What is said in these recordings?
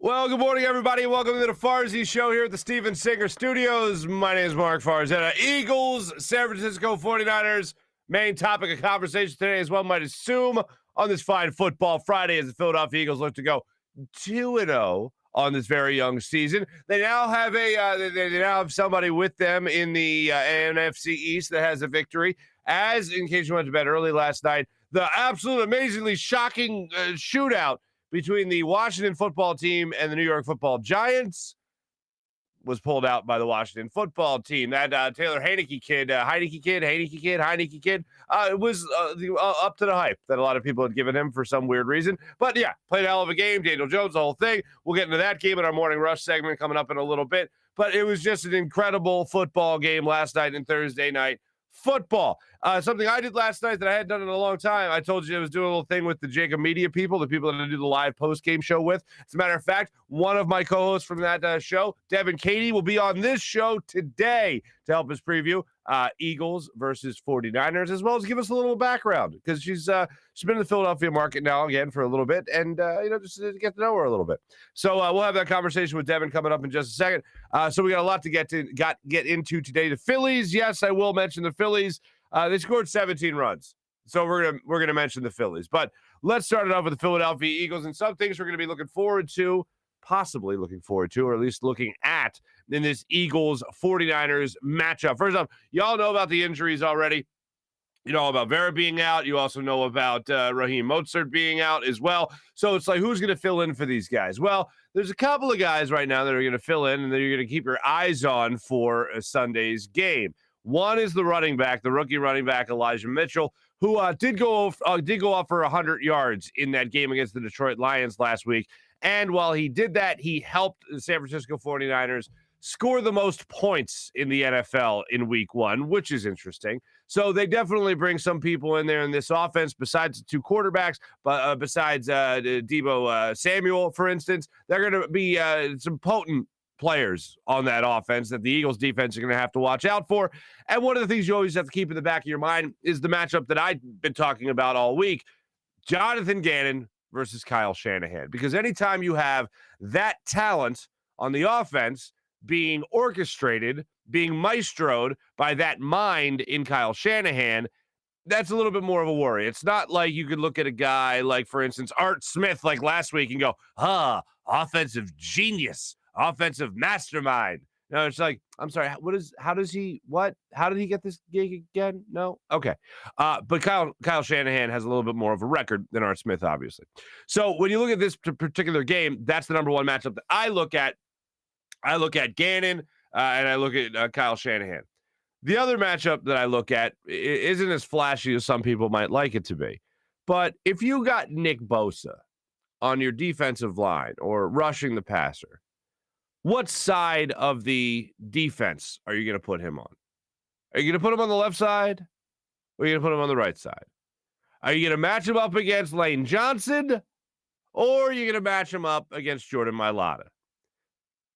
Well, good morning, everybody. Welcome to the Farzy Show here at the Steven Singer Studios. My name is Marc Farzetta. Eagles, San Francisco 49ers. Main topic of conversation today, as one might assume, on this fine football Friday as the Philadelphia Eagles look to go 2-0 on this very young season. They now have they now have somebody with them in the NFC East that has a victory. As, in case you went to bed early last night, the absolute amazingly shocking shootout between the Washington football team and the New York football Giants was pulled out by the Washington football team. That Taylor Heineke kid, was up to the hype that a lot of people had given him for some weird reason. But yeah, played a hell of a game. Daniel Jones, the whole thing. We'll get into that game in our Morning Rush segment coming up in a little bit. But it was just an incredible football game last night and Thursday night football. Something I did last night that I hadn't done in a long time. I told you I was doing a little thing with the Jacob Media people, the people that I do the live post-game show with. As a matter of fact, one of my co-hosts from that show, Devin Kaney, will be on this show today to help us preview Eagles versus 49ers, as well as give us a little background, because she's been in the Philadelphia market now again for a little bit, and just to get to know her a little bit. So we'll have that conversation with Devin coming up in just a second. So we got a lot to get into today. The Phillies, yes, I will mention the Phillies. They scored 17 runs, so we're gonna mention the Phillies. But let's start it off with the Philadelphia Eagles and some things we're gonna be looking forward to, possibly looking forward to, or at least looking at in this Eagles 49ers matchup. First off, y'all know about the injuries already. You know about Vera being out. You also know about Raheem Mostert being out as well. So it's like, who's going to fill in for these guys? Well, there's a couple of guys right now that are going to fill in and that you're going to keep your eyes on for Sunday's game. One is the running back, the rookie running back, Elijah Mitchell, who did go off for 100 yards in that game against the Detroit Lions last week. And while he did that, he helped the San Francisco 49ers score the most points in the NFL in week one, which is interesting. So they definitely bring some people in there in this offense besides the two quarterbacks, but besides Deebo Samuel, for instance. They're going to be some potent players on that offense that the Eagles defense are going to have to watch out for. And one of the things you always have to keep in the back of your mind is the matchup that I've been talking about all week, Jonathan Gannon versus Kyle Shanahan. Because anytime you have that talent on the offense being orchestrated, being maestroed by that mind in Kyle Shanahan, that's a little bit more of a worry. It's not like you could look at a guy like, for instance, Art Smith like last week and go, offensive genius, offensive mastermind. No, it's like, I'm sorry, how did he get this gig again? No? Okay. But Kyle Shanahan has a little bit more of a record than Art Smith, obviously. So when you look at this particular game, that's the number one matchup that I look at. I look at Gannon, and I look at Kyle Shanahan. The other matchup that I look at isn't as flashy as some people might like it to be. But if you got Nick Bosa on your defensive line or rushing the passer, what side of the defense are you going to put him on? Are you going to put him on the left side, or are you going to put him on the right side? Are you going to match him up against Lane Johnson, or are you going to match him up against Jordan Mailata?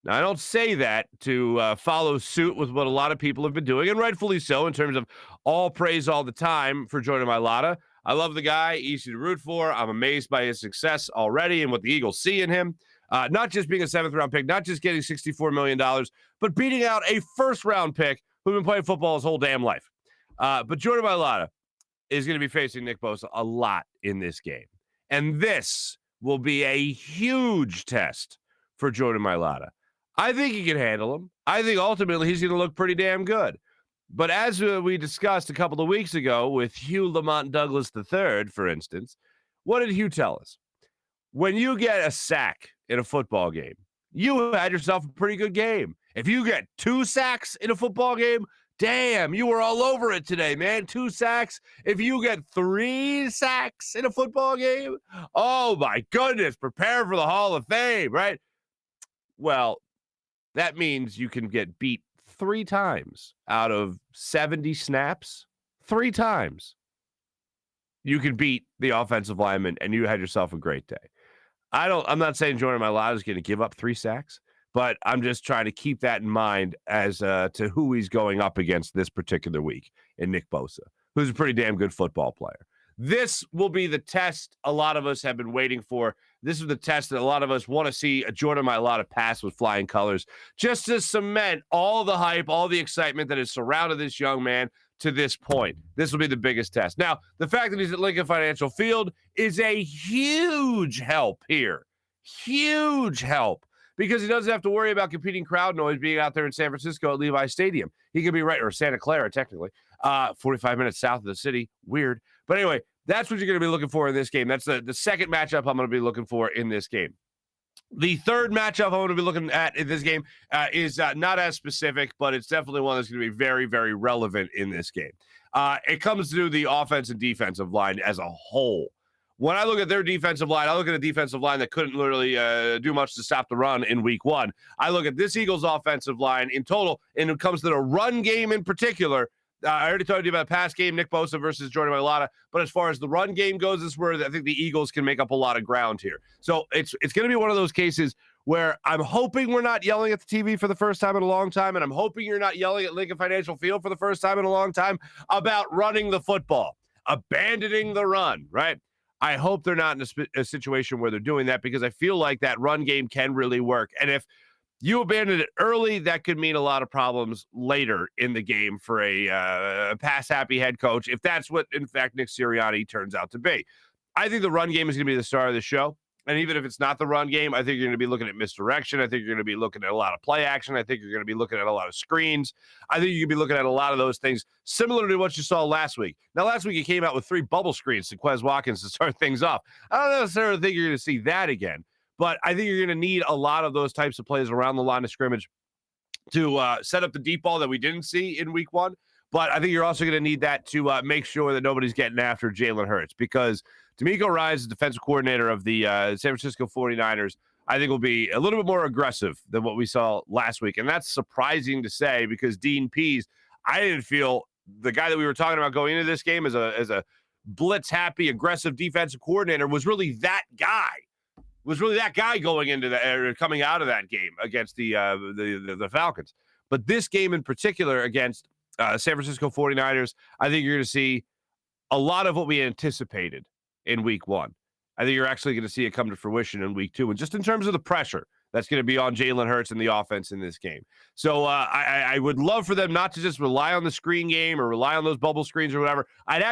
Now, I don't say that to follow suit with what a lot of people have been doing, and rightfully so, in terms of all praise all the time for Jordan Mailata. I love the guy, easy to root for. I'm amazed by his success already and what the Eagles see in him. Not just being a seventh-round pick, not just getting $64 million, but beating out a first-round pick who's been playing football his whole damn life. But Jordan Mailata is going to be facing Nick Bosa a lot in this game. And this will be a huge test for Jordan Mailata. I think he can handle him. I think ultimately he's going to look pretty damn good. But as we discussed a couple of weeks ago with Hugh Lamont Douglas III, for instance, what did Hugh tell us? When you get a sack in a football game, you had yourself a pretty good game. If you get 2 sacks in a football game, damn, you were all over it today, man. 2 sacks. If you get 3 sacks in a football game, oh my goodness, prepare for the Hall of Fame, right? Well, that means you can get beat 3 times out of 70 snaps. 3 times. You can beat the offensive lineman, and you had yourself a great day. I'm not saying Jordan Mailata is going to give up 3 sacks, but I'm just trying to keep that in mind as to who he's going up against this particular week in Nick Bosa, who's a pretty damn good football player. This will be the test a lot of us have been waiting for this is the test that a lot of us want to see a Jordan Mailata pass with flying colors, just to cement all the hype, all the excitement that has surrounded this young man to this point. This will be the biggest test. Now, the fact that he's at Lincoln Financial Field is a huge help here. Huge help. Because he doesn't have to worry about competing crowd noise being out there in San Francisco at Levi Stadium. He could be right, or Santa Clara, technically, 45 minutes south of the city. Weird. But anyway, that's what you're going to be looking for in this game. That's the second matchup I'm going to be looking for in this game. The third matchup I'm going to be looking at in this game is not as specific, but it's definitely one that's going to be very, very relevant in this game. It comes to the offense and defensive line as a whole. When I look at their defensive line, I look at a defensive line that couldn't literally do much to stop the run in week one. I look at this Eagles offensive line in total, and it comes to the run game in particular. I already told you about the pass game, Nick Bosa versus Jordan Mailata. But as far as the run game goes, this is where I think the Eagles can make up a lot of ground here. So it's going to be one of those cases where I'm hoping we're not yelling at the TV for the first time in a long time, and I'm hoping you're not yelling at Lincoln Financial Field for the first time in a long time about running the football, abandoning the run, right? I hope they're not in a situation where they're doing that, because I feel like that run game can really work. And if you abandon it early, that could mean a lot of problems later in the game for a pass-happy head coach, if that's what, in fact, Nick Sirianni turns out to be. I think the run game is going to be the star of the show. And even if it's not the run game, I think you're going to be looking at misdirection. I think you're going to be looking at a lot of play action. I think you're going to be looking at a lot of screens. I think you're going to be looking at a lot of those things, similar to what you saw last week. Now, last week, he came out with 3 bubble screens to Quez Watkins to start things off. I don't necessarily think you're going to see that again, but I think you're going to need a lot of those types of plays around the line of scrimmage to set up the deep ball that we didn't see in week one. But I think you're also going to need that to make sure that nobody's getting after Jalen Hurts, because D'Amico Ryans, the defensive coordinator of the San Francisco 49ers, I think will be a little bit more aggressive than what we saw last week. And that's surprising to say, because Dean Pease, I didn't feel the guy that we were talking about going into this game as a blitz-happy, aggressive defensive coordinator was really that guy. Going into the coming out of that game against the Falcons. But this game in particular against San Francisco 49ers, I think you're going to see a lot of what we anticipated in week one. I think you're actually going to see it come to fruition in week two. And just in terms of the pressure that's going to be on Jalen Hurts and the offense in this game. So I would love for them not to just rely on the screen game or rely on those bubble screens or whatever. I'd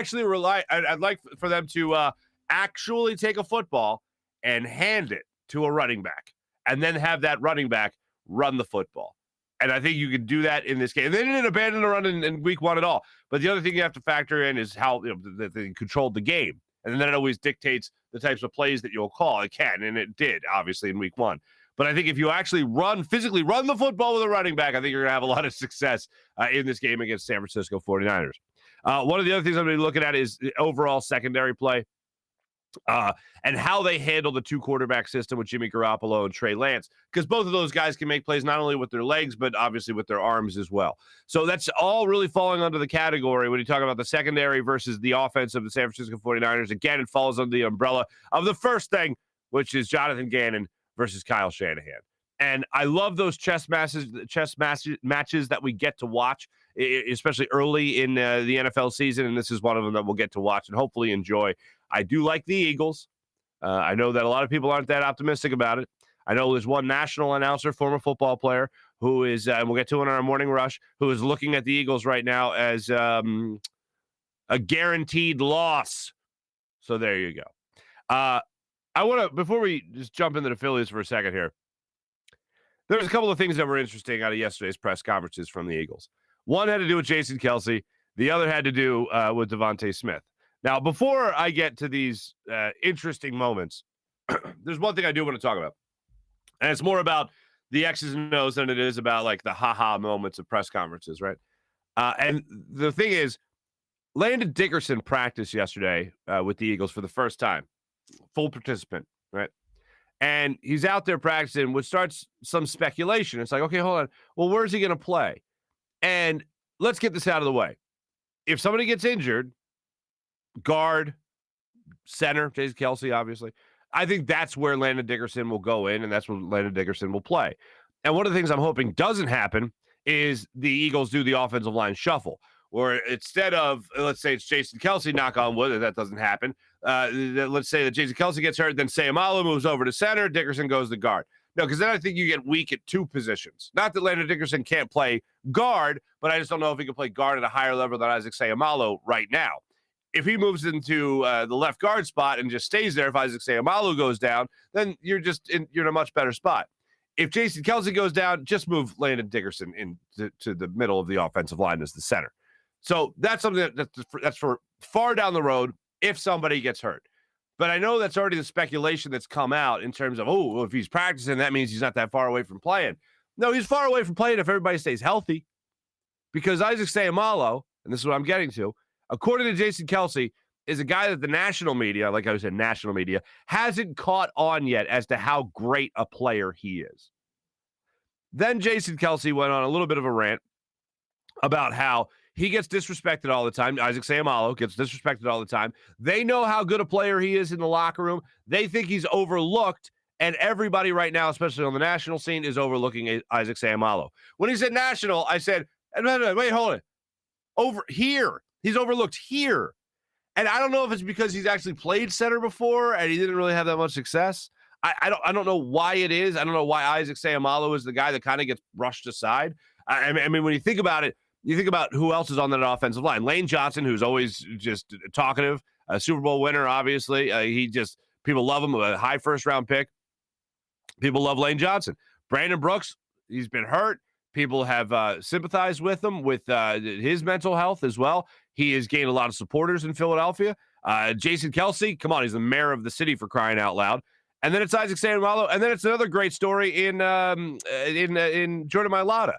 like for them to actually take a football and hand it to a running back, and then have that running back run the football. And I think you could do that in this game. They didn't abandon the run in week one at all. But the other thing you have to factor in is how they controlled the game. And then it always dictates the types of plays that you'll call. It can, and it did, obviously, in week one. But I think if you actually physically run the football with a running back, I think you're going to have a lot of success in this game against San Francisco 49ers. One of the other things I'm going to be looking at is the overall secondary play. And how they handle the 2-quarterback system with Jimmy Garoppolo and Trey Lance, because both of those guys can make plays not only with their legs, but obviously with their arms as well. So that's all really falling under the category when you talk about the secondary versus the offense of the San Francisco 49ers. Again, it falls under the umbrella of the first thing, which is Jonathan Gannon versus Kyle Shanahan. And I love those chess matches that we get to watch, especially early in the NFL season. And this is one of them that we'll get to watch and hopefully enjoy. I do like the Eagles. I know that a lot of people aren't that optimistic about it. I know there's one national announcer, former football player, who is, and we'll get to it in our morning rush, who is looking at the Eagles right now as a guaranteed loss. So there you go. I want to, before we just jump into the Phillies for a second here, there's a couple of things that were interesting out of yesterday's press conferences from the Eagles. One had to do with Jason Kelce. The other had to do with Devonta Smith. Now, before I get to these interesting moments, there's one thing I do want to talk about. And it's more about the X's and O's than it is about like the ha-ha moments of press conferences, right? And the thing is, Landon Dickerson practiced yesterday with the Eagles for the first time. Full participant, right? And he's out there practicing, which starts some speculation. It's like, okay, hold on. Well, where's he going to play? And let's get this out of the way. If somebody gets injured, guard, center, Jason Kelce, obviously, I think that's where Landon Dickerson will go in, and that's where Landon Dickerson will play. And one of the things I'm hoping doesn't happen is the Eagles do the offensive line shuffle, or instead of, let's say it's Jason Kelce, knock on wood, that doesn't happen. let's say that Jason Kelce gets hurt, then Sayamalo moves over to center, Dickerson goes to guard. No, because then I think you get weak at two positions. Not that Landon Dickerson can't play guard, but I just don't know if he can play guard at a higher level than Isaac Sayamalo right now. If he moves into the left guard spot and just stays there, if Isaac Sayamalo goes down, then you're in a much better spot. If Jason Kelce goes down, just move Landon Dickerson to the middle of the offensive line as the center. So that's something that's for far down the road if somebody gets hurt. But I know that's already the speculation that's come out in terms of, oh, well, if he's practicing, that means he's not that far away from playing. No, he's far away from playing if everybody stays healthy. Because Isaac Sayamalo, and this is what I'm getting to, according to Jason Kelce, is a guy that the national media, like I said, national media, hasn't caught on yet as to how great a player he is. Then Jason Kelce went on a little bit of a rant about how he gets disrespected all the time. Isaac Sayamalo gets disrespected all the time. They know how good a player he is in the locker room. They think he's overlooked, and everybody right now, especially on the national scene, is overlooking Isaac Sayamalo. When he said national, I said, wait, hold it. Over here. He's overlooked here. And I don't know if it's because he's actually played center before and he didn't really have that much success. I don't know why it is. I don't know why Isaac Sayamalo is the guy that kind of gets brushed aside. I mean, when you think about it, you think about who else is on that offensive line. Lane Johnson, who's always just talkative, a Super Bowl winner, obviously. People love him, a high first-round pick. People love Lane Johnson. Brandon Brooks, he's been hurt. People have sympathized with him with his mental health as well. He has gained a lot of supporters in Philadelphia. Jason Kelce, come on, he's the mayor of the city for crying out loud. And then it's Isaac Sayamalo, and then it's another great story in Jordan Mailata.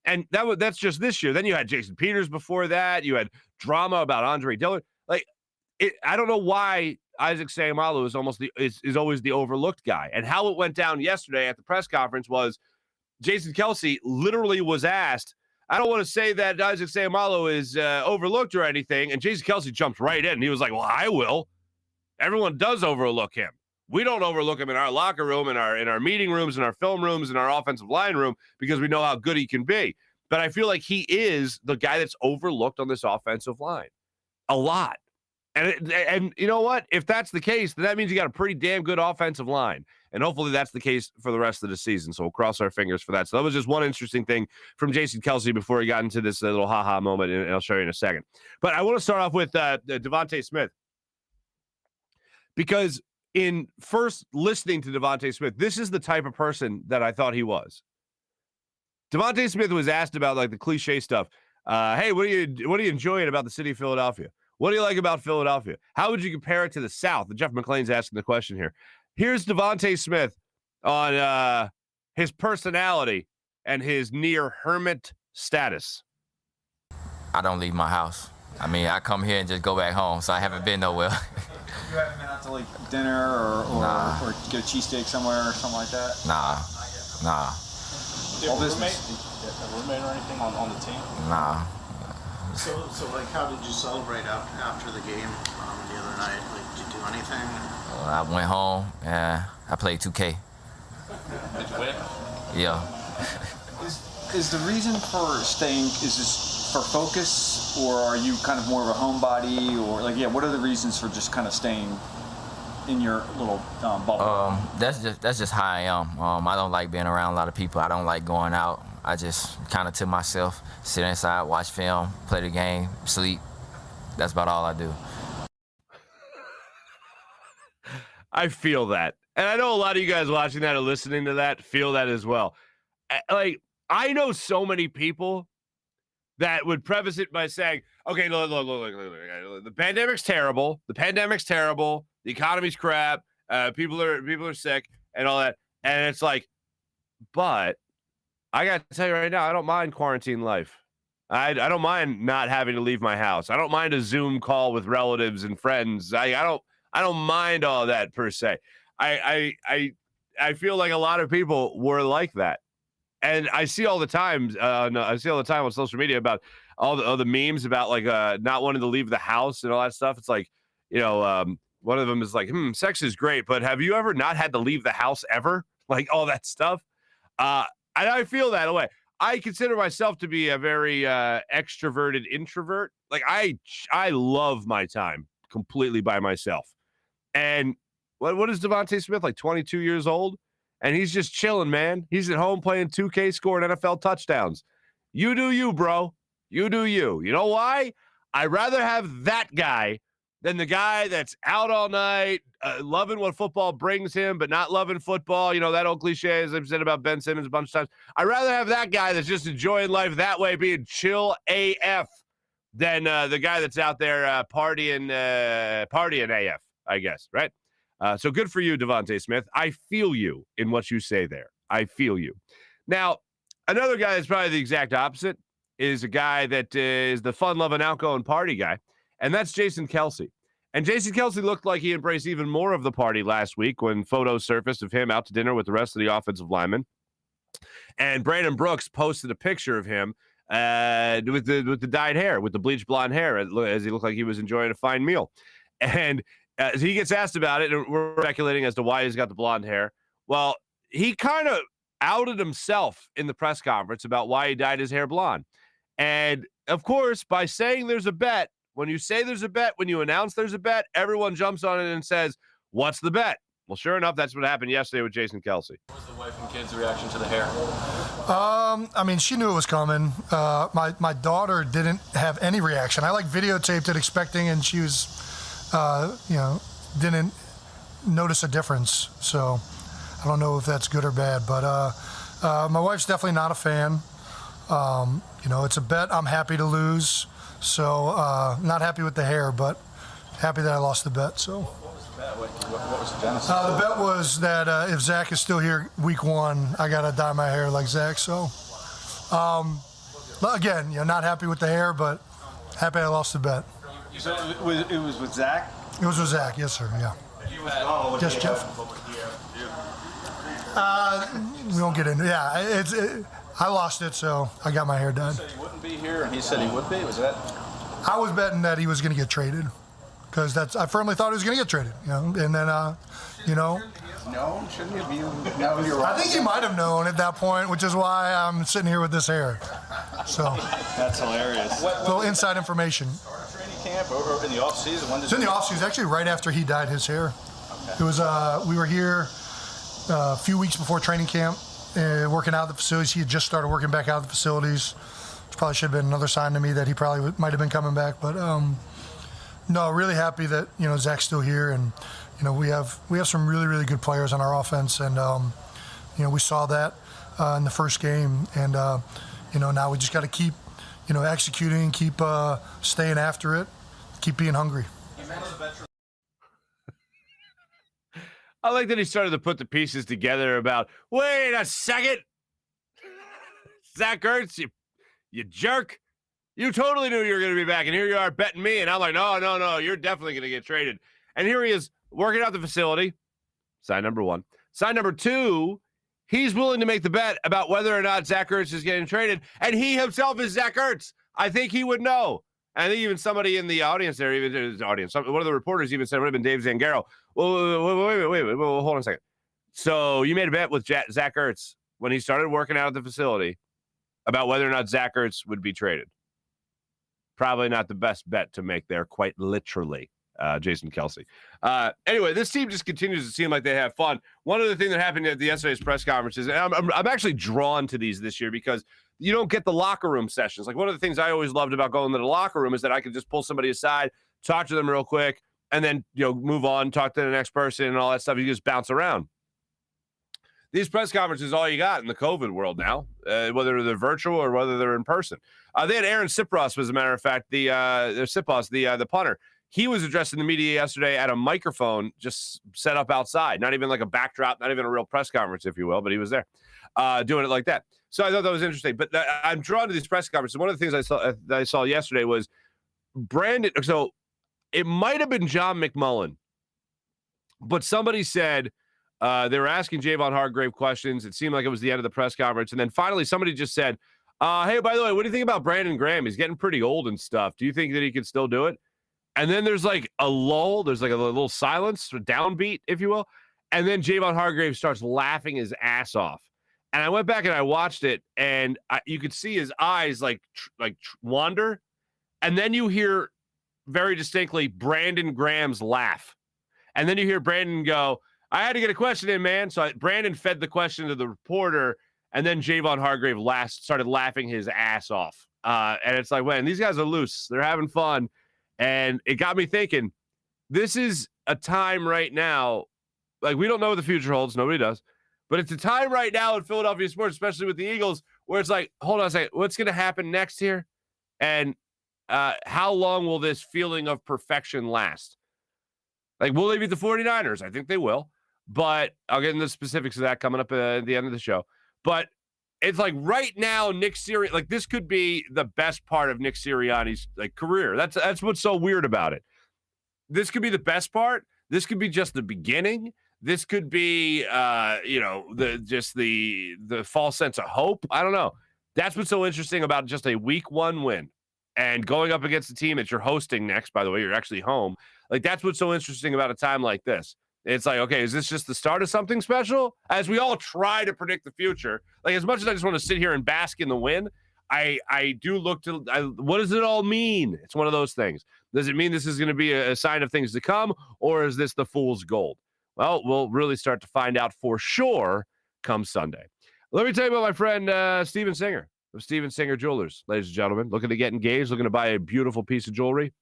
And that's just this year. Then you had Jason Peters before that. You had drama about Andre Dillard. I don't know why Isaac Sayamalo is always the overlooked guy. And how it went down yesterday at the press conference was Jason Kelce literally was asked, I don't want to say that Isaac Sayamalo is overlooked or anything. And Jason Kelce jumped right in. He was like, well, I will. Everyone does overlook him. We don't overlook him in our locker room, in our meeting rooms, in our film rooms, in our offensive line room, because we know how good he can be. But I feel like he is the guy that's overlooked on this offensive line a lot. And you know what? If that's the case, then that means you got a pretty damn good offensive line. And hopefully that's the case for the rest of the season. So we'll cross our fingers for that. So that was just one interesting thing from Jason Kelce before he got into this little ha-ha moment, and I'll show you in a second. But I want to start off with Devonta Smith. Because in first listening to Devonta Smith, this is the type of person that I thought he was. Devonta Smith was asked about like the cliche stuff. Hey, what are you enjoying about the city of Philadelphia? What do you like about Philadelphia? How would you compare it to the South? And Jeff McClain's asking the question here. Here's Devonta Smith on his personality and his near hermit status. I don't leave my house. I mean, I come here and just go back home, so I haven't been nowhere. You haven't been out to like dinner or get a cheesesteak somewhere or something like that? Nah. Do you have a roommate or anything on the team? Nah. So like, how did you celebrate after the game the other night? Like, did you do anything? I went home and I played 2K. Did you win? Yeah. Is the reason for staying, is this for focus, or are you kind of more of a homebody, or what are the reasons for just kind of staying in your little bubble? That's just how I am. I don't like being around a lot of people. I don't like going out. I just kind of to myself, sit inside, watch film, play the game, sleep. That's about all I do. I feel that. And I know a lot of you guys watching that or listening to that feel that as well. Like, I know so many people that would preface it by saying, okay, look, the pandemic's terrible. The economy's crap. People are sick and all that. And it's like, but I got to tell you right now, I don't mind quarantine life. I don't mind not having to leave my house. I don't mind a Zoom call with relatives and friends. I don't mind all that per se. I feel like a lot of people were like that. And I see all the time on social media about all the memes about like not wanting to leave the house and all that stuff. It's like, one of them is like, sex is great, but have you ever not had to leave the house ever? Like all that stuff. And I feel that way. I consider myself to be a very extroverted introvert. Like I love my time completely by myself. And what is Devonta Smith, like 22 years old? And he's just chilling, man. He's at home playing 2K, scoring NFL touchdowns. You do you, bro. You do you. You know why? I'd rather have that guy than the guy that's out all night, loving what football brings him, but not loving football. You know, that old cliche, as I've said about Ben Simmons a bunch of times. I'd rather have that guy that's just enjoying life that way, being chill AF, than the guy that's out there partying AF, I guess, right? So good for you, Devonta Smith. I feel you in what you say there. I feel you. Now, another guy that's probably the exact opposite is a guy that is the fun-loving, outgoing party guy, and that's Jason Kelce. And Jason Kelce looked like he embraced even more of the party last week when photos surfaced of him out to dinner with the rest of the offensive linemen. And Brandon Brooks posted a picture of him with the dyed hair, with the bleached blonde hair, as he looked like he was enjoying a fine meal. And he gets asked about it, and we're speculating as to why he's got the blonde hair. Well, he kind of outed himself in the press conference about why he dyed his hair blonde. And, of course, by saying there's a bet, when you say there's a bet, when you announce there's a bet, everyone jumps on it and says, what's the bet? Well, sure enough, that's what happened yesterday with Jason Kelce. What was the wife and kids' reaction to the hair? I mean, she knew it was coming. My daughter didn't have any reaction. I videotaped it expecting, and she was, didn't notice a difference. So I don't know if that's good or bad, but my wife's definitely not a fan. It's a bet I'm happy to lose. So not happy with the hair, but happy that I lost the bet. So. What was the genesis? The bet was that if Zach is still here week 1, I got to dye my hair like Zach. So, again, not happy with the hair, but happy I lost the bet. So it was with Zach? It was with Zach, yes, sir, yeah. Yes, Jeff. We won't get into it. Yeah, I lost it, so I got my hair done. He said he wouldn't be here, and he said he would be? Was that? I was betting that he was going to get traded. Because I firmly thought he was going to get traded, and then, No, shouldn't you be? No, you're right. I think he might have known at that point, which is why I'm sitting here with this hair. So that's hilarious. A little inside information. Training camp or in the off season? It's in the off season, actually, right after he dyed his hair. Okay. It was. We were here a few weeks before training camp, working out the facilities. He had just started working back out of the facilities, which probably should have been another sign to me that he probably might have been coming back, but. No, really happy that Zach's still here, and we have some really, really good players on our offense, and we saw that in the first game, and now we just got to keep executing, keep staying after it, keep being hungry. I like that he started to put the pieces together about, wait a second, Zach Ertz, you jerk. You totally knew you were going to be back, and here you are betting me. And I'm like, no, you're definitely going to get traded. And here he is working out the facility. Sign number 1. Sign number 2, he's willing to make the bet about whether or not Zach Ertz is getting traded. And he himself is Zach Ertz. I think he would know. And I think even somebody in the audience there, one of the reporters even said it would have been Dave Zangaro. Wait, hold on a second. So you made a bet with Zach Ertz when he started working out at the facility about whether or not Zach Ertz would be traded. Probably not the best bet to make there, quite literally, Jason Kelce. Anyway, this team just continues to seem like they have fun. One other thing that happened at yesterday's press conferences, and I'm actually drawn to these this year because you don't get the locker room sessions. Like, one of the things I always loved about going to the locker room is that I could just pull somebody aside, talk to them real quick, and then move on, talk to the next person and all that stuff. You just bounce around. These press conferences, all you got in the COVID world now, whether they're virtual or whether they're in person. They had Aaron Sipros, as a matter of fact, the punter. He was addressing the media yesterday at a microphone just set up outside, not even like a backdrop, not even a real press conference, if you will, but he was there doing it like that. So I thought that was interesting. But I'm drawn to these press conferences. One of the things I saw yesterday was Brandon. So it might have been John McMullen, but somebody said, they were asking Javon Hargrave questions. It seemed like it was the end of the press conference. And then finally somebody just said, hey, by the way, what do you think about Brandon Graham? He's getting pretty old and stuff. Do you think that he could still do it? And then there's like a lull. There's like a little silence, a downbeat, if you will. And then Javon Hargrave starts laughing his ass off. And I went back and I watched it, and you could see his eyes like wander. And then you hear very distinctly Brandon Graham's laugh. And then you hear Brandon go, I had to get a question in, man. So Brandon fed the question to the reporter, and then Javon Hargrave started laughing his ass off. And it's like, man, these guys are loose. They're having fun. And it got me thinking, this is a time right now, like we don't know what the future holds. Nobody does. But it's a time right now in Philadelphia sports, especially with the Eagles, where it's like, hold on a second, what's going to happen next here? And how long will this feeling of perfection last? Like, will they beat the 49ers? I think they will. But I'll get into the specifics of that coming up at the end of the show. But it's like right now, Nick Sirianni, like this could be the best part of Nick Sirianni's like career. That's what's so weird about it. This could be the best part. This could be just the beginning. This could be, the false sense of hope. I don't know. That's what's so interesting about just a week 1 win and going up against the team that you're hosting next. By the way, you're actually home. Like that's what's so interesting about a time like this. It's like, okay, is this just the start of something special? As we all try to predict the future, like as much as I just want to sit here and bask in the win, I do look to what does it all mean? It's one of those things. Does it mean this is going to be a sign of things to come, or is this the fool's gold? Well, we'll really start to find out for sure come Sunday. Let me tell you about my friend Steven Singer of Steven Singer Jewelers, ladies and gentlemen. Looking to get engaged, looking to buy a beautiful piece of jewelry?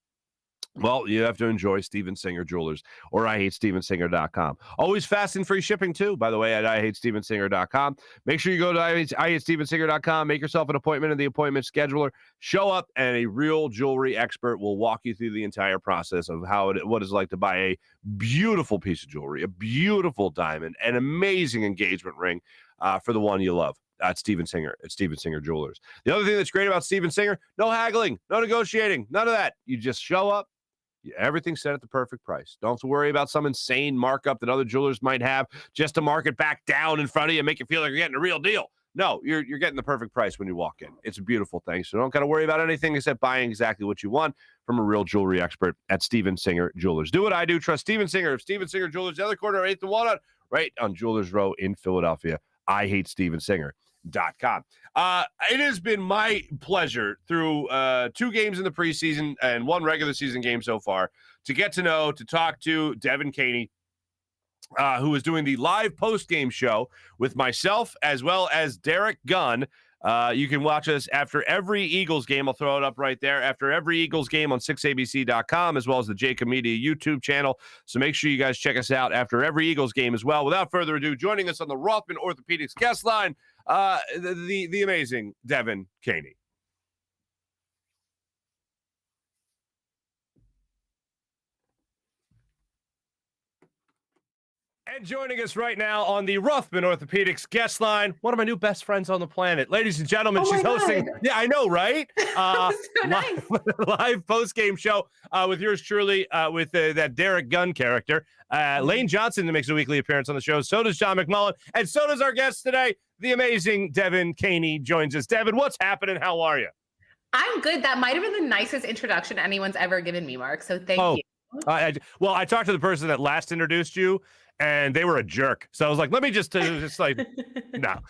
Well, you have to enjoy Steven Singer Jewelers or IHateStevenSinger.com. Always fast and free shipping, too, by the way, at IHateStevenSinger.com. Make sure you go to IHateStevenSinger.com, make yourself an appointment in the appointment scheduler, show up, and a real jewelry expert will walk you through the entire process of what it's like to buy a beautiful piece of jewelry, a beautiful diamond, an amazing engagement ring for the one you love. At Steven Singer, at Steven Singer Jewelers. The other thing that's great about Steven Singer, no haggling, no negotiating, none of that. You just show up. Everything's set at the perfect price. Don't have to worry about some insane markup that other jewelers might have just to mark it back down in front of you and make you feel like you're getting a real deal. No, you're getting the perfect price when you walk in. It's a beautiful thing. So don't got to worry about anything except buying exactly what you want from a real jewelry expert at Steven Singer Jewelers. Do what I do. Trust Steven Singer of Steven Singer Jewelers, the other corner of 8th and Walnut, right on Jewelers Row in Philadelphia. IHateStevenSinger.com. It has been my pleasure through 2 games in the preseason and 1 regular season game so far to get to know, to talk to Devin Kaney, who is doing the live post-game show with myself as well as Derek Gunn. You can watch us after every Eagles game. I'll throw it up right there. After every Eagles game on 6abc.com, as well as the Jacob Media YouTube channel. So make sure you guys check us out after every Eagles game as well. Without further ado, joining us on the Rothman Orthopaedics guest line, the amazing Devin Kaney. And joining us right now on the Rothman Orthopaedics guest line, one of my new best friends on the planet. Ladies and gentlemen, she's hosting. God. Yeah, I know, right? So nice. Live post-game show with yours truly, with that Derek Gunn character. Lane Johnson makes a weekly appearance on the show. So does John McMullen. And so does our guest today, the amazing Devin Kaney joins us. Devin, what's happening? How are you? I'm good. That might have been the nicest introduction anyone's ever given me, Mark. So thank you. Well, I talked to the person that last introduced you, and they were a jerk. So I was like, let me just like, no,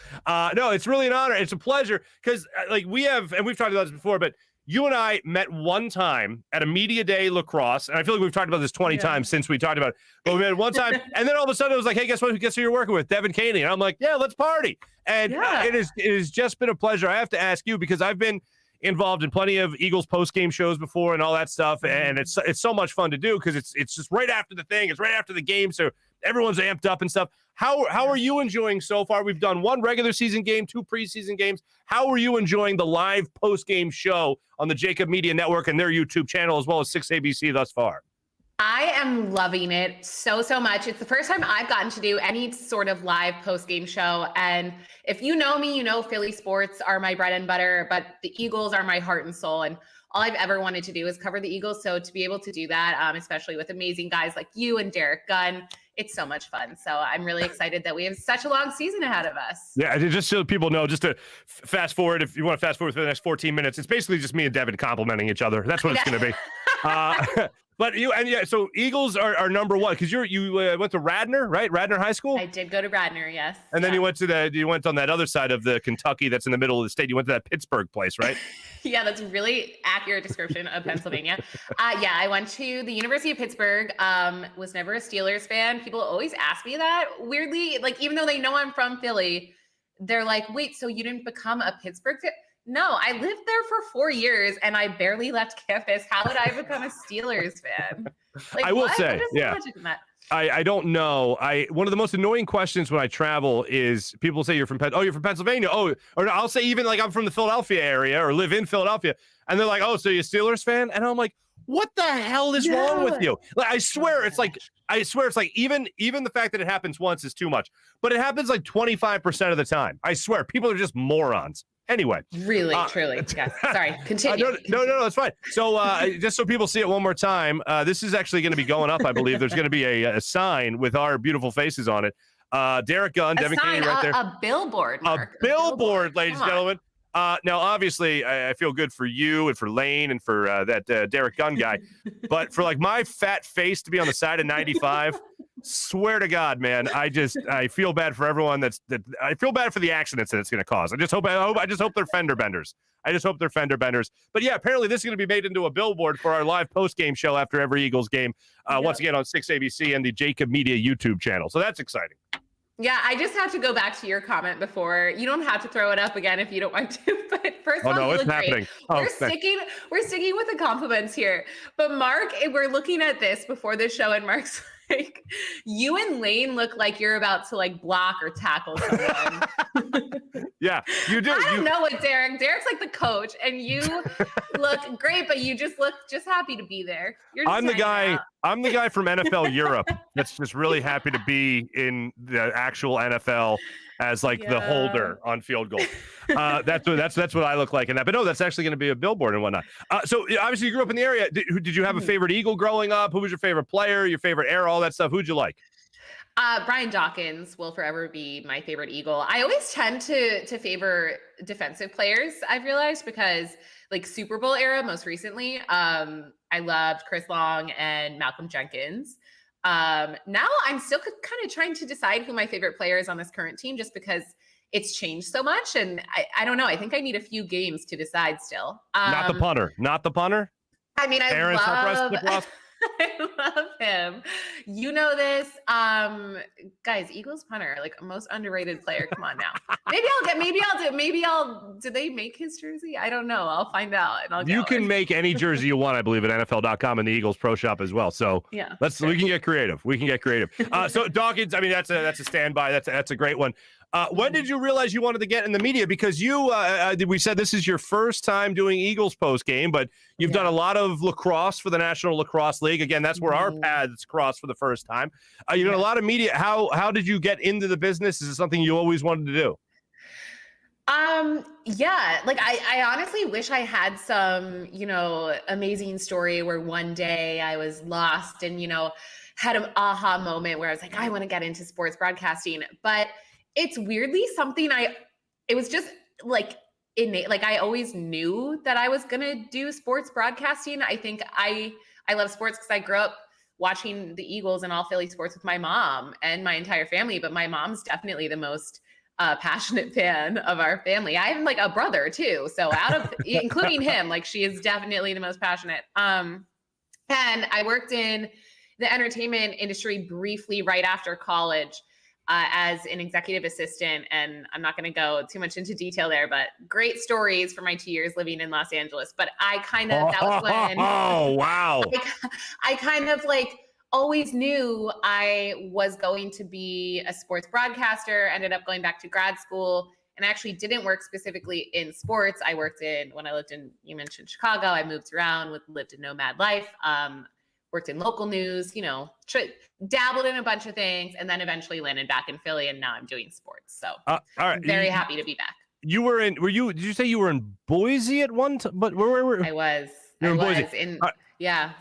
it's really an honor. It's a pleasure because like we've talked about this before, but you and I met one time at a media day lacrosse. And I feel like we've talked about this 20 times since we talked about it, but we met one time. And then all of a sudden it was like, hey, guess what? Guess who you're working with? Devin Kaney. And I'm like, yeah, let's party. And it has just been a pleasure. I have to ask you because I've been involved in plenty of Eagles post-game shows before and all that stuff. And it's so much fun to do because it's just right after the thing. It's right after the game. So everyone's amped up and stuff. How are you enjoying so far? We've done 1 regular season game, 2 preseason games. How are you enjoying the live post-game show on the Jacob Media Network and their YouTube channel as well as 6ABC thus far? I am loving it so much. It's the first time I've gotten to do any sort of live post-game show. And if you know me, you know Philly sports are my bread and butter, but the Eagles are my heart and soul. And all I've ever wanted to do is cover the Eagles. So to be able to do that, especially with amazing guys like you and Derek Gunn, it's so much fun. So I'm really excited that we have such a long season ahead of us. Yeah, just so people know, just to fast forward, if you want to fast forward for the next 14 minutes, it's basically just me and Devin complimenting each other. That's what it's going to be. But so Eagles are number one because you went to Radnor, right? Radnor High School. I did go to Radnor, yes. And then you went on that other side of the Kentucky that's in the middle of the state. You went to that Pittsburgh place, right? Yeah, that's a really accurate description of Pennsylvania. Yeah, I went to the University of Pittsburgh. Was never a Steelers fan. People always ask me that. Weirdly, like even though they know I'm from Philly, they're like, "Wait, so you didn't become a Pittsburgh fan?" No, I lived there for 4 years and I barely left campus. How would I become a Steelers fan? Like, I will say, yeah. I don't know. One of the most annoying questions when I travel is people say you're from Pennsylvania. Oh, or I'll say even like I'm from the Philadelphia area or live in Philadelphia, and they're like, "Oh, so you're a Steelers fan?" And I'm like, "What the hell is wrong with you?" Like I swear it's like even the fact that it happens once is too much, but it happens like 25% of the time. I swear people are just morons. Anyway, really, truly, yes. Sorry, continue. No, it's fine. So, just so people see it one more time, this is actually going to be going up. I believe there's going to be a sign with our beautiful faces on it. Derek Gunn, Devin Kaney, right there. A billboard, Marc. A billboard, ladies and gentlemen. Now, obviously, I feel good for you and for Lane and for that Derek Gunn guy, but for like my fat face to be on the side of 95. Swear to God, man, I feel bad for everyone I feel bad for the accidents that it's going to cause. I just hope they're fender benders. But yeah, apparently this is going to be made into a billboard for our live post game show after every Eagles game. Once again on 6 ABC and the Jacob Media YouTube channel. So that's exciting. Yeah, I just have to go back to your comment before. You don't have to throw it up again if you don't want to. But first of all, you look great. We're sticking with the compliments here. But Marc, we're looking at this before the show, and Marc's like, you and Lane look like you're about to like block or tackle someone. Yeah, you do. I don't know what Derek's like the coach, and you look great, but you just look happy to be there. I'm the guy from NFL Europe that's just really happy to be in the actual NFL as like the holder on field goal. That's what I look like in that. But no, that's actually going to be a billboard and whatnot. So obviously you grew up in the area. Did you have a favorite Eagle growing up? Who was your favorite player? Your favorite era? All that stuff. Who'd you like? Brian Dawkins will forever be my favorite Eagle. I always tend to favor defensive players, I've realized, because like Super Bowl era, most recently, I loved Chris Long and Malcolm Jenkins. Now I'm still kind of trying to decide who my favorite player is on this current team, just because it's changed so much. And I don't know. I think I need a few games to decide still. Not the punter. I mean, I love him. You know this. Guys, Eagles punter, like most underrated player. Come on now. Do they make his jersey? I don't know. I'll find out and I'll get You can make any jersey you want, I believe, at NFL.com and the Eagles Pro Shop as well. So yeah, we can get creative. So Dawkins, I mean, that's a standby. That's a great one. When did you realize you wanted to get in the media? Because we said this is your first time doing Eagles post game, but you've done a lot of lacrosse for the National Lacrosse League. Again, that's where our paths crossed for the first time. You've done a lot of media. How did you get into the business? Is it something you always wanted to do? Yeah, like I honestly wish I had some, amazing story where one day I was lost and, had an aha moment where I was like, I want to get into sports broadcasting, but it's weirdly something it was just like innate. Like I always knew that I was going to do sports broadcasting. I think I love sports because I grew up watching the Eagles and all Philly sports with my mom and my entire family. But my mom's definitely the most passionate fan of our family. I have like a brother too. So including him, like she is definitely the most passionate. And I worked in the entertainment industry briefly right after college. As an executive assistant, and I'm not going to go too much into detail there, but great stories for my 2 years living in Los Angeles. But that was when. Oh, wow. I kind of like always knew I was going to be a sports broadcaster, ended up going back to grad school, and actually didn't work specifically in sports. I worked when I lived in, you mentioned Chicago, I moved around, lived a nomad life. Worked in local news, dabbled in a bunch of things, and then eventually landed back in Philly, and now I'm doing sports. So all right. Very happy to be back. Did you say you were in Boise at one time? But where were I was. You were in Boise. Yeah.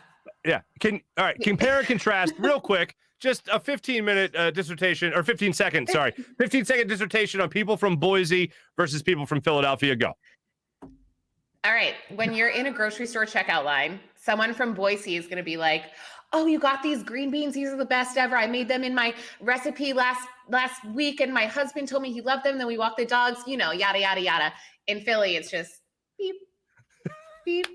Yeah. Compare and contrast real quick. Just a 15-minute dissertation, or 15-second dissertation on people from Boise versus people from Philadelphia. Go. All right. When you're in a grocery store checkout line, someone from Boise is going to be like, "Oh, you got these green beans. These are the best ever. I made them in my recipe last week, and my husband told me he loved them. Then we walked the dogs, yada, yada, yada." In Philly, it's just beep, beep.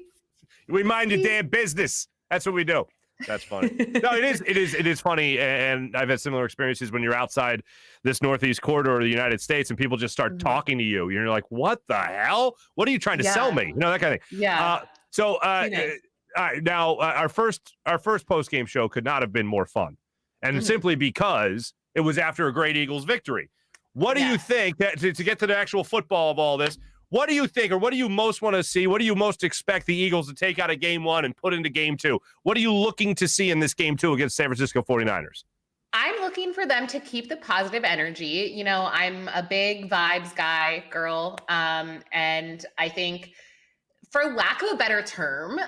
We mind your damn business. That's what we do. That's funny. No, it is funny, and I've had similar experiences when you're outside this northeast corridor of the United States, and people just start talking to you. You're like, "What the hell? What are you trying to sell me?" That kind of thing. Yeah. Now our first post game show could not have been more fun, and simply because it was after a great Eagles victory. What do you think that to get to the actual football of all this? What do you think, or what do you most want to see? What do you most expect the Eagles to take out of game one and put into game two? What are you looking to see in this game two against San Francisco 49ers? I'm looking for them to keep the positive energy. I'm a big vibes girl. And I think, for lack of a better term,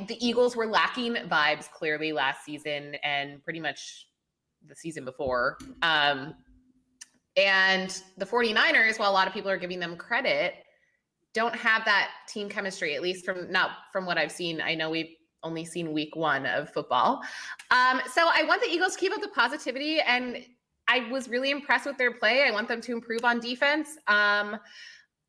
the Eagles were lacking vibes clearly last season and pretty much the season before. And the 49ers, while a lot of people are giving them credit, don't have that team chemistry, at least not from what I've seen. I know we've only seen week one of football. So I want the Eagles to keep up the positivity, and I was really impressed with their play. I want them to improve on defense.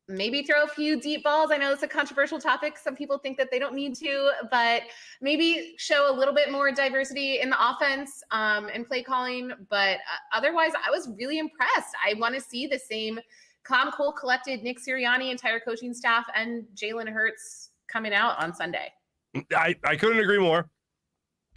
Maybe throw a few deep balls. I know it's a controversial topic. Some people think that they don't need to, but maybe show a little bit more diversity in the offense and play calling. But otherwise, I was really impressed. I want to see the same calm, cool, collected Nick Sirianni, entire coaching staff, and Jalen Hurts coming out on Sunday. I couldn't agree more.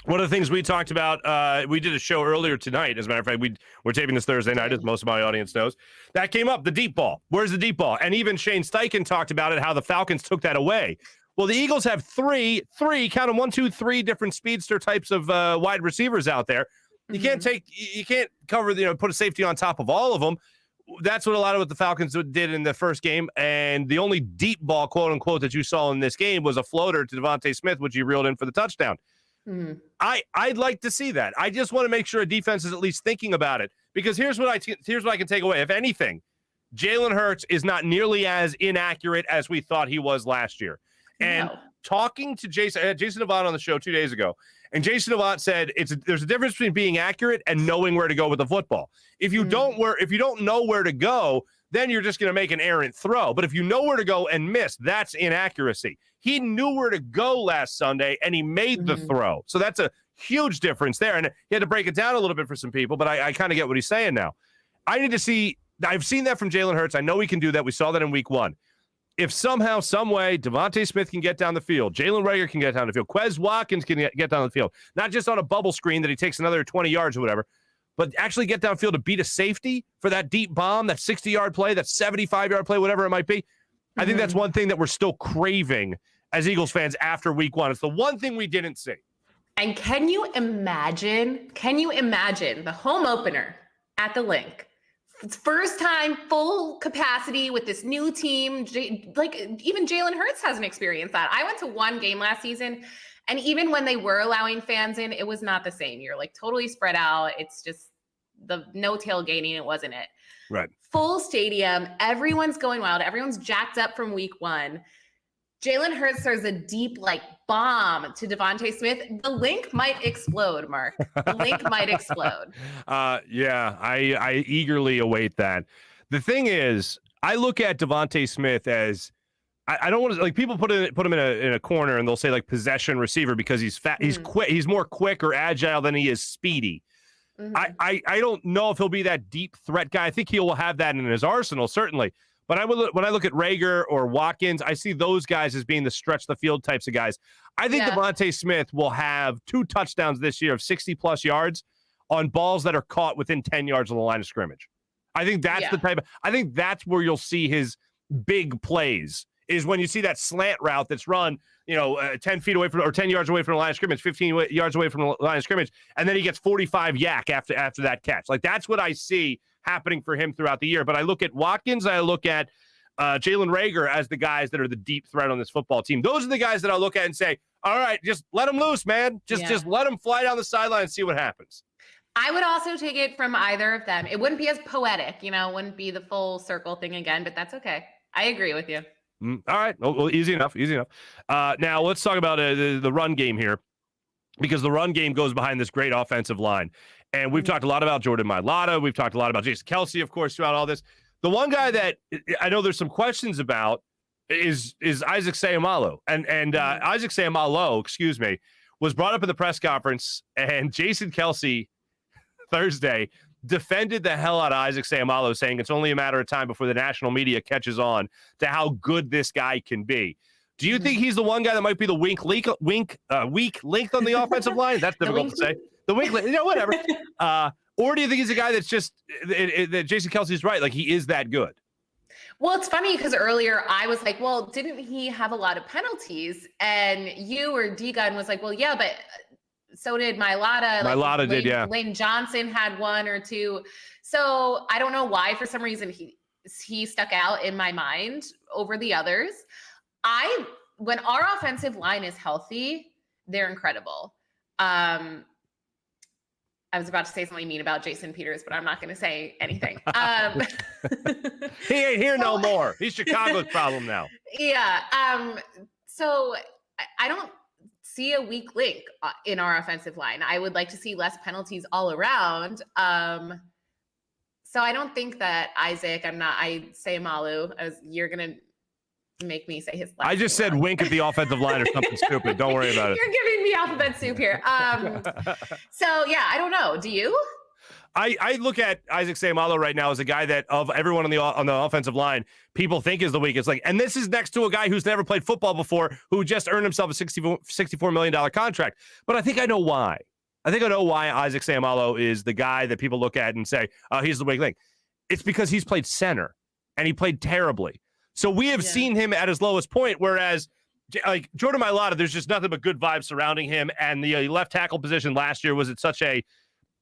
One of the things we talked about, we did a show earlier tonight. As a matter of fact, we're taping this Thursday night, as most of my audience knows. That came up, the deep ball. Where's the deep ball? And even Shane Steichen talked about it, how the Falcons took that away. Well, the Eagles have three, count them, 1, 2, 3 different speedster types of wide receivers out there. You can't cover, put a safety on top of all of them. That's what a lot of what the Falcons did in the first game. And the only deep ball, quote unquote, that you saw in this game was a floater to Devonta Smith, which he reeled in for the touchdown. I'd like to see that. I just want to make sure a defense is at least thinking about it, because here's what I can take away. If anything, Jalen Hurts is not nearly as inaccurate as we thought he was last year. And talking to Jason Avant on the show 2 days ago, and Jason Avant said there's a difference between being accurate and knowing where to go with the football. If you don't know where to go, then you're just going to make an errant throw. But if you know where to go and miss, that's inaccuracy. He knew where to go last Sunday, and he made the throw. So that's a huge difference there. And he had to break it down a little bit for some people, but I kind of get what he's saying now. I've seen that from Jalen Hurts. I know he can do that. We saw that in week one. If somehow, some way, Devonta Smith can get down the field, Jalen Reagor can get down the field, Quez Watkins can get down the field, not just on a bubble screen that he takes another 20 yards or whatever, but actually get downfield to beat a safety for that deep bomb, that 60-yard play, that 75-yard play, whatever it might be. I think that's one thing that we're still craving as Eagles fans after week one. It's the one thing we didn't see. And can you imagine the home opener at the Link? It's first time, full capacity with this new team. Even Jalen Hurts hasn't experienced that. I went to one game last season, and even when they were allowing fans in, it was not the same. You're totally spread out. It's just the no tailgating. It wasn't it. Right. Full stadium. Everyone's going wild. Everyone's jacked up from week one. Jalen Hurts throws a deep bomb to Devonta Smith. The Link might explode, Marc. The Link might explode. Yeah, I eagerly await that. The thing is, I look at Devonta Smith as I don't want to people put him in a corner and they'll say possession receiver because he's fat. He's quick. He's more quick or agile than he is speedy. I don't know if he'll be that deep threat guy. I think he will have that in his arsenal, certainly. But when I look at Reagor or Watkins, I see those guys as being the stretch the field types of guys. I think Devonta Smith will have 2 touchdowns this year of 60-plus yards on balls that are caught within 10 yards of the line of scrimmage. I think that's I think that's where you'll see his big plays, is when you see that slant route that's run, 10 feet away from, or 10 yards away from the line of scrimmage, 15 yards away from the line of scrimmage, and then he gets 45 yak after that catch. That's what I see happening for him throughout the year. But I look at Watkins, I look at Jalen Reagor as the guys that are the deep threat on this football team. Those are the guys that I'll look at and say, all right, just let them loose, man. Just let them fly down the sideline and see what happens. I would also take it from either of them. It wouldn't be as poetic, wouldn't be the full circle thing again, but that's okay. I agree with you. All right. Well, easy enough. Now let's talk about the run game here, because the run game goes behind this great offensive line. And we've talked a lot about Jordan Mailata. We've talked a lot about Jason Kelce, of course, throughout all this. The one guy that I know there's some questions about is Isaac Seumalo. And Isaac Seumalo, was brought up in the press conference, and Jason Kelce Thursday defended the hell out of Isaac Seumalo, saying it's only a matter of time before the national media catches on to how good this guy can be. Do you think he's the one guy that might be the weak link on the offensive line? That's difficult to say. The weak link, whatever. Or do you think he's a guy that's just that Jason Kelce's right? Like, he is that good? Well, it's funny because earlier I was like, well, didn't he have a lot of penalties? And you or D-Gun was like, well, yeah, but so did Mailata. Mailata did, yeah. Lane Johnson had one or two. So I don't know why, for some reason, he stuck out in my mind over the others. When our offensive line is healthy, they're incredible. I was about to say something mean about Jason Peters, but I'm not going to say anything. He ain't here no more. He's Chicago's problem now. Yeah. So I don't see a weak link in our offensive line. I would like to see less penalties all around. So I don't think that I say Malu, you're going to make me say his last I just said wink at the offensive line or something stupid. Don't worry about it. You're giving me alphabet soup here. So yeah, I don't know. Do you? I look at Isaac Seumalo right now as a guy that of everyone on the offensive line, people think is the weakest. And this is next to a guy who's never played football before, who just earned himself a $64 million contract. But I think I know why. Isaac Seumalo is the guy that people look at and say, oh, he's the weak link. It's because he's played center, and he played terribly. So we have seen him at his lowest point, whereas like Jordan Mailata, there's just nothing but good vibes surrounding him. And the left tackle position last year was at such a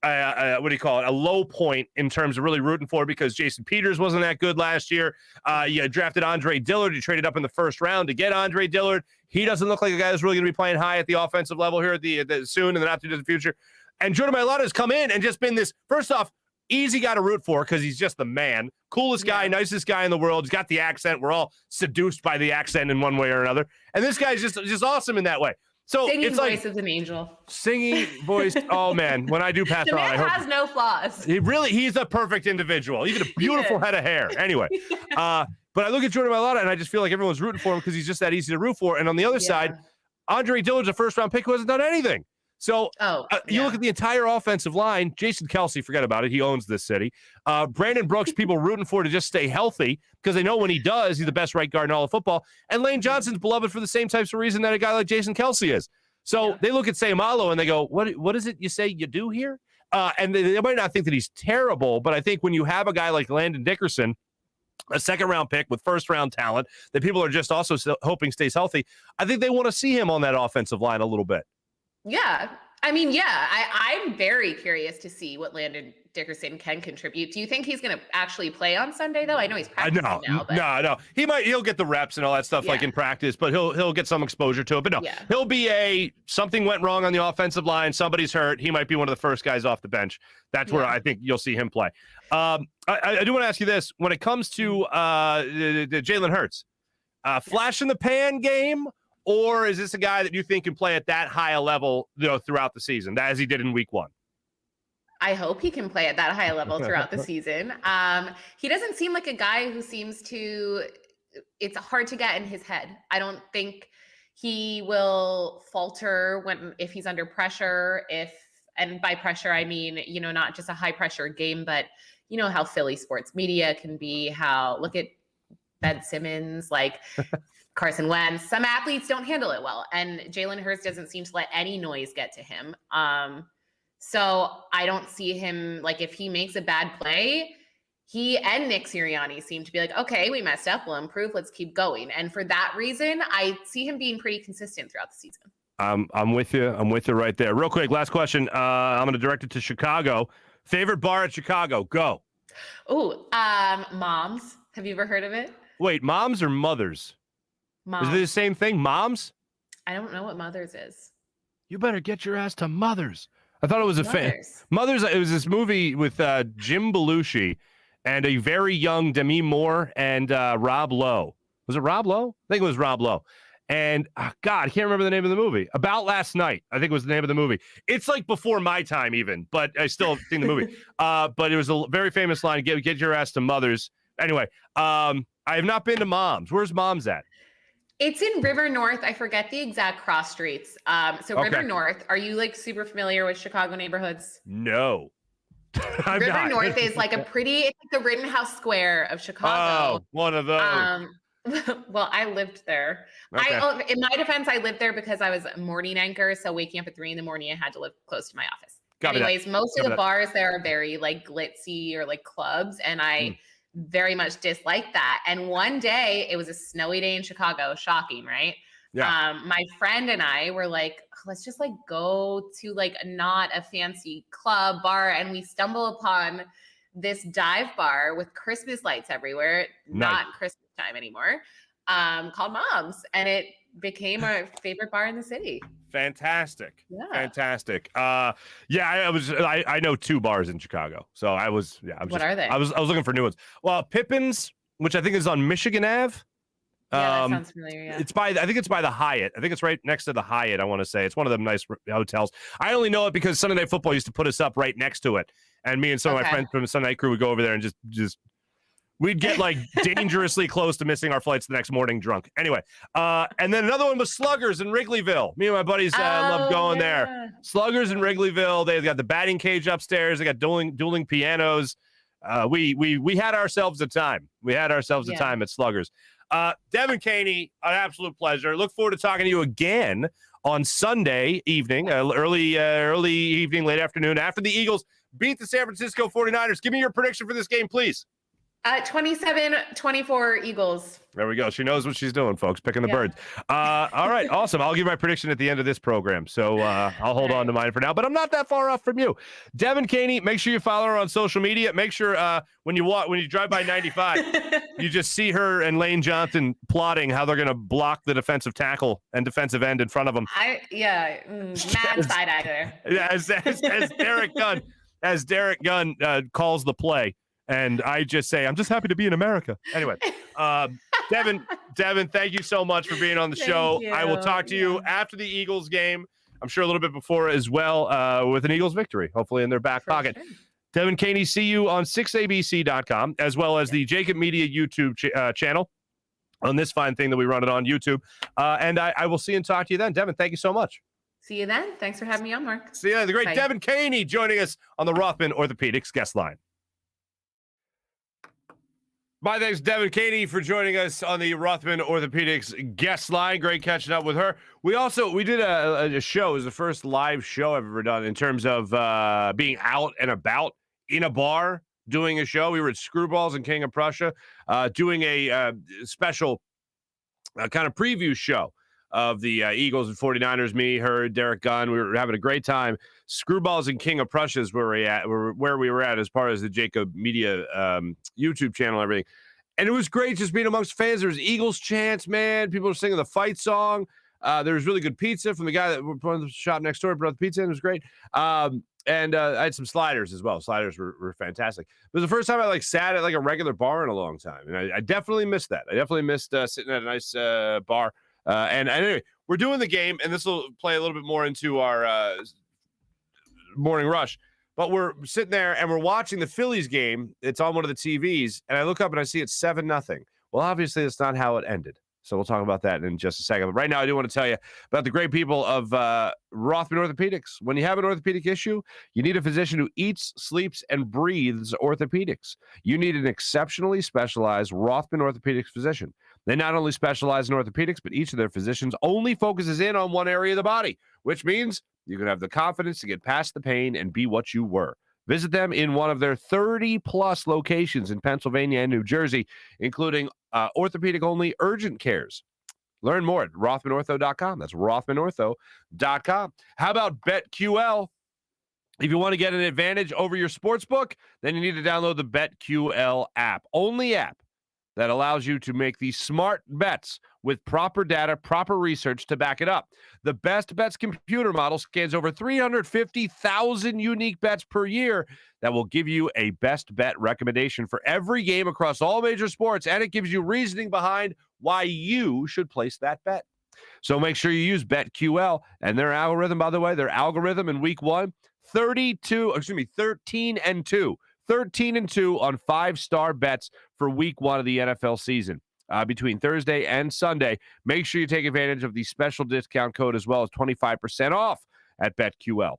low point in terms of really rooting for, because Jason Peters wasn't that good last year. You drafted Andre Dillard. You traded up in the first round to get Andre Dillard. He doesn't look like a guy that's really going to be playing high at the offensive level here at the soon in the not too distant future. And Jordan Mailata has come in and just been this, first off, easy guy to root for because he's just the man. Coolest guy, nicest guy in the world. He's got the accent. We're all seduced by the accent in one way or another. And this guy's just awesome in that way. So singing it's voice like of an angel. Singing voice. Oh man, when I do pass the on, man has no flaws. He's a perfect individual. Even a beautiful head of hair. Anyway, but I look at Jordan Mailata and I just feel like everyone's rooting for him because he's just that easy to root for. And on the other side, Andre Dillard's a first-round pick who hasn't done anything. So you look at the entire offensive line. Jason Kelce, forget about it. He owns this city. Brandon Brooks, people rooting for to just stay healthy because they know when he does, he's the best right guard in all of football. And Lane Johnson's beloved for the same types of reason that a guy like Jason Kelce is. So they look at Seumalo and they go, what is it you say you do here? And they might not think that he's terrible, but I think when you have a guy like Landon Dickerson, a second-round pick with first-round talent that people are just also hoping stays healthy, I think they want to see him on that offensive line a little bit. Yeah. I mean, I'm very curious to see what Landon Dickerson can contribute. Do you think he's going to actually play on Sunday, though? I know he's practicing now. But... No. He'll get the reps and all that stuff like in practice, but he'll get some exposure to it. But no, he'll be something went wrong on the offensive line. Somebody's hurt. He might be one of the first guys off the bench. That's where I think you'll see him play. I do want to ask you this. When it comes to the Jalen Hurts, flash in the pan game, or is this a guy that you think can play at that high a level, throughout the season, as he did in week 1? I hope he can play at that high level throughout the season. He doesn't seem like a guy who seems to, it's hard to get in his head. I don't think he will falter if he's under pressure, and by pressure, I mean, not just a high pressure game, but you know how Philly sports media can be, look at Ben Simmons, like Carson Wentz. Some athletes don't handle it well, and Jalen Hurts doesn't seem to let any noise get to him. So I don't see him, if he makes a bad play, he and Nick Sirianni seem to be like, okay, we messed up, we'll improve, let's keep going. And for that reason, I see him being pretty consistent throughout the season. I'm with you. I'm with you right there. Real quick, last question. I'm going to direct it to Chicago. Favorite bar at Chicago? Go. Ooh, Mom's. Have you ever heard of it? Wait, Mom's or Mother's? Mom's. Is it the same thing? Mom's? I don't know what Mother's is. You better get your ass to Mother's. I thought it was Mother's. It was this movie with Jim Belushi and a very young Demi Moore and Rob Lowe. Was it Rob Lowe? I think it was Rob Lowe. And God, I can't remember the name of the movie. About Last Night, I think was the name of the movie. It's like before my time even, but I still think the movie. But it was a very famous line, get your ass to Mother's. Anyway, I have not been to Mom's. Where's Mom's at? It's in River North. I forget the exact cross streets. River North, are you like super familiar with Chicago neighborhoods? No. River North is like it's like the Rittenhouse Square of Chicago. Oh, one of those. Well, I lived there. Okay. In my defense, I lived there because I was a morning anchor. So waking up at 3 a.m, I had to live close to my office. Anyways, most of the bars there are very like glitzy or like clubs. And I very much dislike that. And one day it was a snowy day in Chicago. Shocking, right? Yeah. My friend and I were like, let's just like go to like not a fancy club bar. And we stumble upon this dive bar with Christmas lights everywhere. Not Christmas time anymore, called Mom's, and it became our favorite bar in the city. Fantastic. Yeah. Fantastic. I know 2 bars in Chicago. So what are they? I was looking for new ones. Well, Pippin's, which I think is on Michigan Ave. Yeah, that sounds familiar. Yeah. I think it's by the Hyatt. I think it's right next to the Hyatt, I want to say. It's one of them nice hotels. I only know it because Sunday Night Football used to put us up right next to it. And me and some of my friends from the Sunday Night crew would go over there and just we'd get like dangerously close to missing our flights the next morning drunk. Anyway, and then another one was Sluggers in Wrigleyville. Me and my buddies loved going there. Sluggers in Wrigleyville. They've got the batting cage upstairs. They got dueling pianos. We had ourselves a time. We had ourselves a time at Sluggers. Devin Kaney, an absolute pleasure. Look forward to talking to you again on Sunday evening, early evening, late afternoon, after the Eagles beat the San Francisco 49ers. Give me your prediction for this game, please. 27-24 Eagles. There we go. She knows what she's doing, folks, picking the birds. All right, awesome. I'll give my prediction at the end of this program, so I'll hold on to mine for now, but I'm not that far off from you. Devin Kaney, make sure you follow her on social media. Make sure when you drive by 95, you just see her and Lane Johnson plotting how they're going to block the defensive tackle and defensive end in front of them. Mad side-eye there. As Derek Gunn calls the play. And I just say, I'm just happy to be in America. Anyway, Devin, thank you so much for being on the show. I will talk to you after the Eagles game. I'm sure a little bit before as well with an Eagles victory, hopefully in their back pocket. Sure. Devin Kaney, see you on 6abc.com, as well as the Jacob Media YouTube channel on this fine thing that we run it on YouTube. And I will see and talk to you then. Devin, thank you so much. See you then. Thanks for having me on, Marc. See you then. The great Devin Kaney joining us on the Rothman Orthopaedics guest line. My thanks, Devin Kaney, for joining us on the Rothman Orthopaedics guest line. Great catching up with her. We did a show. It was the first live show I've ever done in terms of being out and about in a bar doing a show. We were at Screwballs in King of Prussia doing a special kind of preview show of the Eagles and 49ers, me, her, Derek Gunn. We were having a great time. Screwballs and King of Prussia is where we were at as part of the Jacob Media YouTube channel and everything. And it was great just being amongst fans. There was Eagles chants, man. People were singing the fight song. There was really good pizza from the guy that brought the shop next door, brought the pizza in. It was great. And I had some sliders as well. Sliders were fantastic. It was the first time I sat at a regular bar in a long time. And I definitely missed that. I definitely missed sitting at a nice bar. And anyway, we're doing the game, and this will play a little bit more into our morning rush. But we're sitting there, and we're watching the Phillies game. It's on one of the TVs, and I look up, and I see it's 7-0. Well, obviously, that's not how it ended. So we'll talk about that in just a second. But right now, I do want to tell you about the great people of Rothman Orthopaedics. When you have an orthopedic issue, you need a physician who eats, sleeps, and breathes orthopedics. You need an exceptionally specialized Rothman Orthopaedics physician. They not only specialize in orthopedics, but each of their physicians only focuses in on one area of the body, which means you can have the confidence to get past the pain and be what you were. Visit them in one of their 30-plus locations in Pennsylvania and New Jersey, including orthopedic-only urgent cares. Learn more at RothmanOrtho.com. That's RothmanOrtho.com. How about BetQL? If you want to get an advantage over your sportsbook, then you need to download the BetQL app. Only app that allows you to make these smart bets with proper data, proper research to back it up. The Best Bets computer model scans over 350,000 unique bets per year that will give you a best bet recommendation for every game across all major sports, and it gives you reasoning behind why you should place that bet. So make sure you use BetQL and their algorithm, by the way, their algorithm in week 1, 13 and 2. 13 and 2 on 5-star bets for week 1 of the NFL season. Between Thursday and Sunday, make sure you take advantage of the special discount code as well as 25% off at BetQL.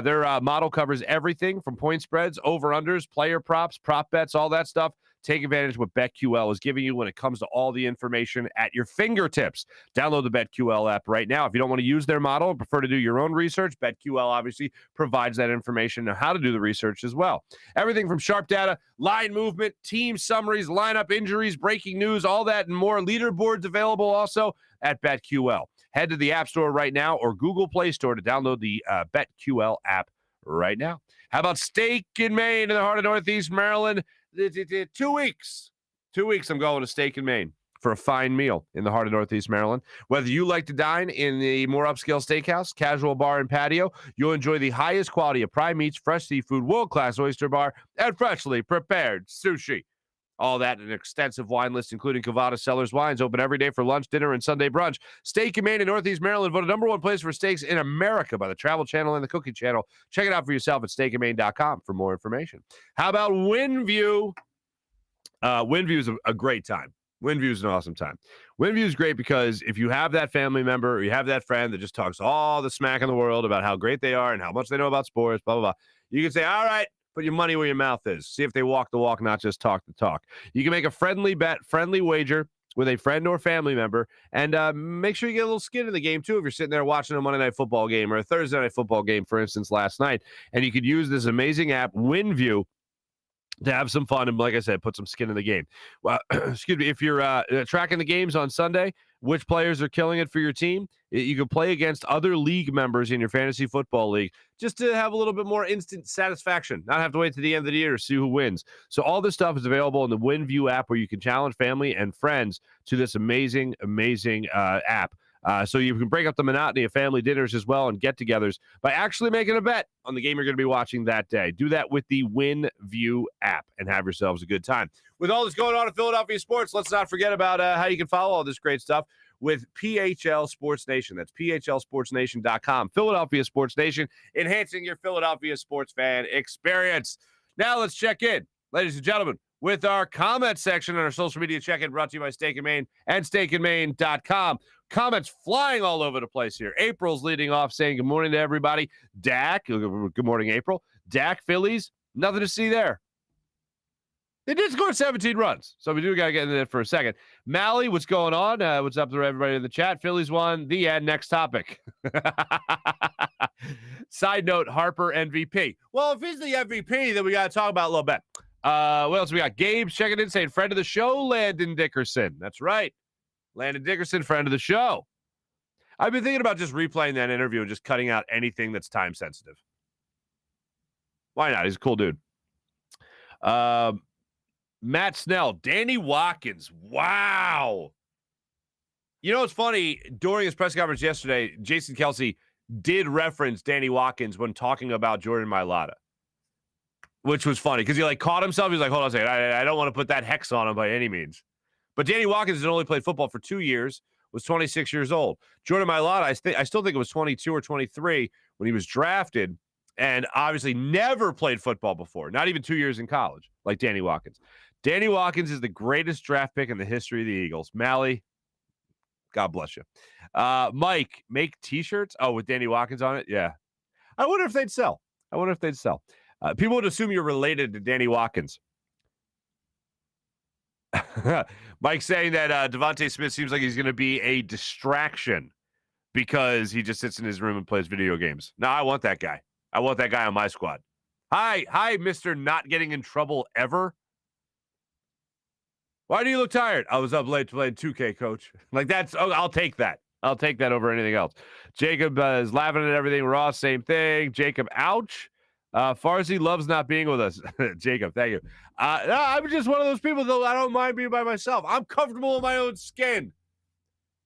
Their model covers everything from point spreads, over-unders, player props, prop bets, all that stuff. Take advantage of what BetQL is giving you when it comes to all the information at your fingertips. Download the BetQL app right now. If you don't want to use their model and prefer to do your own research, BetQL obviously provides that information on how to do the research as well. Everything from sharp data, line movement, team summaries, lineup injuries, breaking news, all that and more. Leaderboards available also at BetQL. Head to the App Store right now or Google Play Store to download the BetQL app right now. How about Steak in Maine in the heart of Northeast Maryland? 2 weeks. 2 weeks I'm going to Steak in Maine for a fine meal in the heart of Northeast Maryland. Whether you like to dine in the more upscale steakhouse, casual bar, and patio, you'll enjoy the highest quality of prime meats, fresh seafood, world-class oyster bar, and freshly prepared sushi. All that and an extensive wine list, including Cavada Cellars wines, open every day for lunch, dinner, and Sunday brunch. Steak in Maine in Northeast Maryland, voted #1 place for steaks in America by the Travel Channel and the Cooking Channel. Check it out for yourself at steakinmaine.com for more information. How about Windview? Windview is a great time. Windview is an awesome time. Windview is great because if you have that family member or you have that friend that just talks all the smack in the world about how great they are and how much they know about sports, blah, blah, blah, you can say, all right, put your money where your mouth is. See if they walk the walk, not just talk the talk. You can make a friendly bet, friendly wager with a friend or family member, and make sure you get a little skin in the game, too, if you're sitting there watching a Monday Night Football game or a Thursday Night Football game, for instance, last night. And you could use this amazing app, Windview, to have some fun and, like I said, put some skin in the game. Well, excuse me, if you're tracking the games on Sunday, which players are killing it for your team, you can play against other league members in your fantasy football league just to have a little bit more instant satisfaction, not have to wait to the end of the year to see who wins. So all this stuff is available in the Windview app where you can challenge family and friends to this amazing, amazing app. So you can break up the monotony of family dinners as well and get-togethers by actually making a bet on the game you're going to be watching that day. Do that with the Windview app and have yourselves a good time. With all this going on in Philadelphia sports, let's not forget about how you can follow all this great stuff with PHL Sports Nation. That's PHLSportsNation.com. Philadelphia Sports Nation, enhancing your Philadelphia sports fan experience. Now let's check in, ladies and gentlemen, with our comment section on our social media check-in brought to you by Steak in Maine and SteakInMaine.com. Comments flying all over the place here. April's leading off saying good morning to everybody. Dak, good morning, April. Dak, Phillies, nothing to see there. They did score 17 runs, so we do got to get into that for a second. Mally, what's going on? What's up to everybody in the chat? Phillies won. The end. Next topic. Side note, Harper MVP. Well, if he's the MVP, then we got to talk about a little bit. What else we got? Gabe's checking in saying, friend of the show, Landon Dickerson. That's right. Landon Dickerson, friend of the show. I've been thinking about just replaying that interview and just cutting out anything that's time sensitive. Why not? He's a cool dude. Matt Snell, Danny Watkins. Wow. You know, it's funny. During his press conference yesterday, Jason Kelce did reference Danny Watkins when talking about Jordan Mailata, which was funny because he caught himself. He was like, hold on a second. I don't want to put that hex on him by any means. But Danny Watkins had only played football for 2 years, was 26 years old. Jordan Mailata, I still think it was 22 or 23 when he was drafted, and obviously never played football before, not even 2 years in college, like Danny Watkins. Danny Watkins is the greatest draft pick in the history of the Eagles. Mally, God bless you. Mike, make T-shirts? Oh, with Danny Watkins on it? Yeah. I wonder if they'd sell. People would assume you're related to Danny Watkins. Mike saying that Devonta Smith seems like he's going to be a distraction because he just sits in his room and plays video games. No, I want that guy. I want that guy on my squad. Hi, Mr. Not Getting in Trouble Ever. Why do you look tired? I was up late playing 2K, coach. I'll take that. I'll take that over anything else. Jacob is laughing at everything. Ross, same thing. Jacob, ouch. Farzy loves not being with us. Jacob, thank you. No, I'm just one of those people, though. I don't mind being by myself. I'm comfortable in my own skin.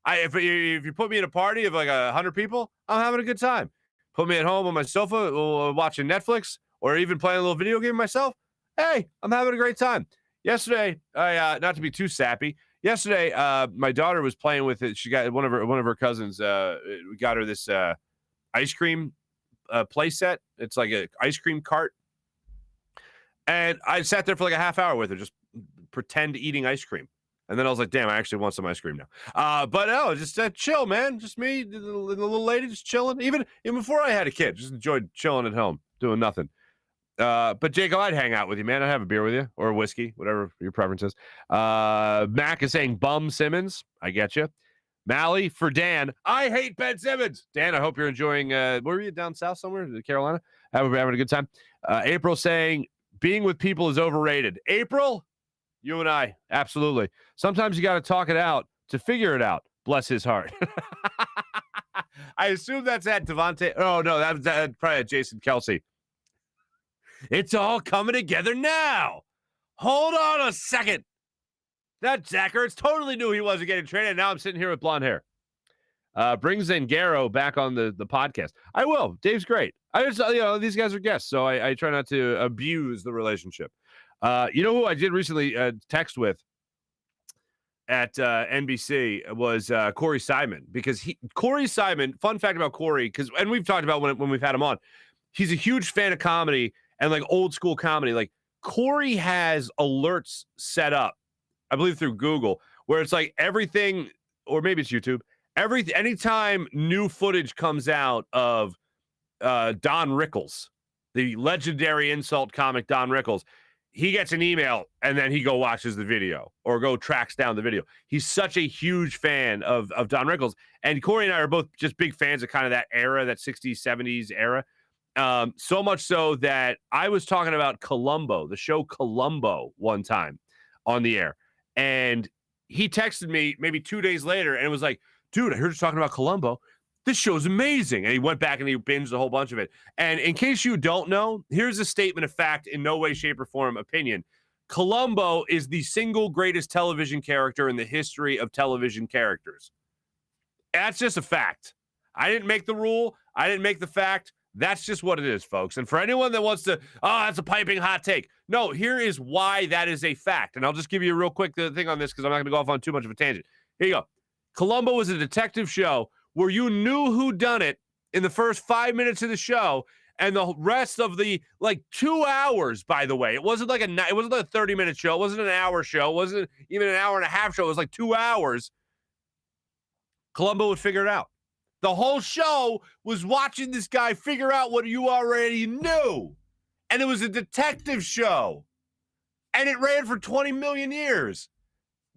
If you put me in a party of 100 people, I'm having a good time. Put me at home on my sofa watching Netflix or even playing a little video game myself. Hey, I'm having a great time. Yesterday, not to be too sappy, Yesterday, my daughter was playing with it. She got one of her cousins. We got her this ice cream play set. It's like an ice cream cart. And I sat there for like a half hour with her, just pretend eating ice cream. And then I was like, damn, I actually want some ice cream now. But no, just chill, man. Just me, the little lady, just chilling. Even before I had a kid, just enjoyed chilling at home, doing nothing. But Jacob, I'd hang out with you, man. I'd have a beer with you or a whiskey, whatever your preference is. Mac is saying bum Simmons. I get you. Mally for Dan. I hate Ben Simmons. Dan, I hope you're enjoying. Where were you, down south somewhere, Carolina? Having a good time. April saying being with people is overrated. April, you and I, absolutely. Sometimes you got to talk it out to figure it out. Bless his heart. I assume that's at Devonta. Oh, no, that's probably at Jason Kelce. It's all coming together now. Hold on a second. That Zach Ertz totally knew he wasn't getting traded. Now I'm sitting here with blonde hair. Bring Zangaro back on the podcast. I will. Dave's great. I just, these guys are guests, so I try not to abuse the relationship. You know who I did recently text with at NBC was Corey Simon, because Corey Simon, fun fact about Corey, and we've talked about when we've had him on, he's a huge fan of comedy and like old school comedy. Like Corey has alerts set up, I believe through Google, where it's like everything, or maybe it's YouTube, anytime new footage comes out of Don Rickles, the legendary insult comic Don Rickles, he gets an email and then he watches the video or tracks down the video. He's such a huge fan of Don Rickles. And Corey and I are both just big fans of kind of that era, that 60s, 70s era. So much so that I was talking about Columbo, the show Columbo, one time on the air. And he texted me maybe 2 days later and was like, dude, I heard you talking about Columbo. This show's amazing. And he went back and he binged a whole bunch of it. And in case you don't know, here's a statement of fact, in no way, shape, or form opinion. Columbo is the single greatest television character in the history of television characters. That's just a fact. I didn't make the rule. I didn't make the fact. That's just what it is, folks. And for anyone that wants to, that's a piping hot take. No, here is why that is a fact. And I'll just give you a real quick thing on this because I'm not going to go off on too much of a tangent. Here you go. Columbo was a detective show where you knew who done it in the first 5 minutes of the show, and the rest of the 2 hours. By the way, it wasn't like a 30-minute show. It wasn't an hour show. It wasn't even an hour and a half show. It was like 2 hours. Columbo would figure it out. The whole show was watching this guy figure out what you already knew, and it was a detective show, and it ran for 20 million years.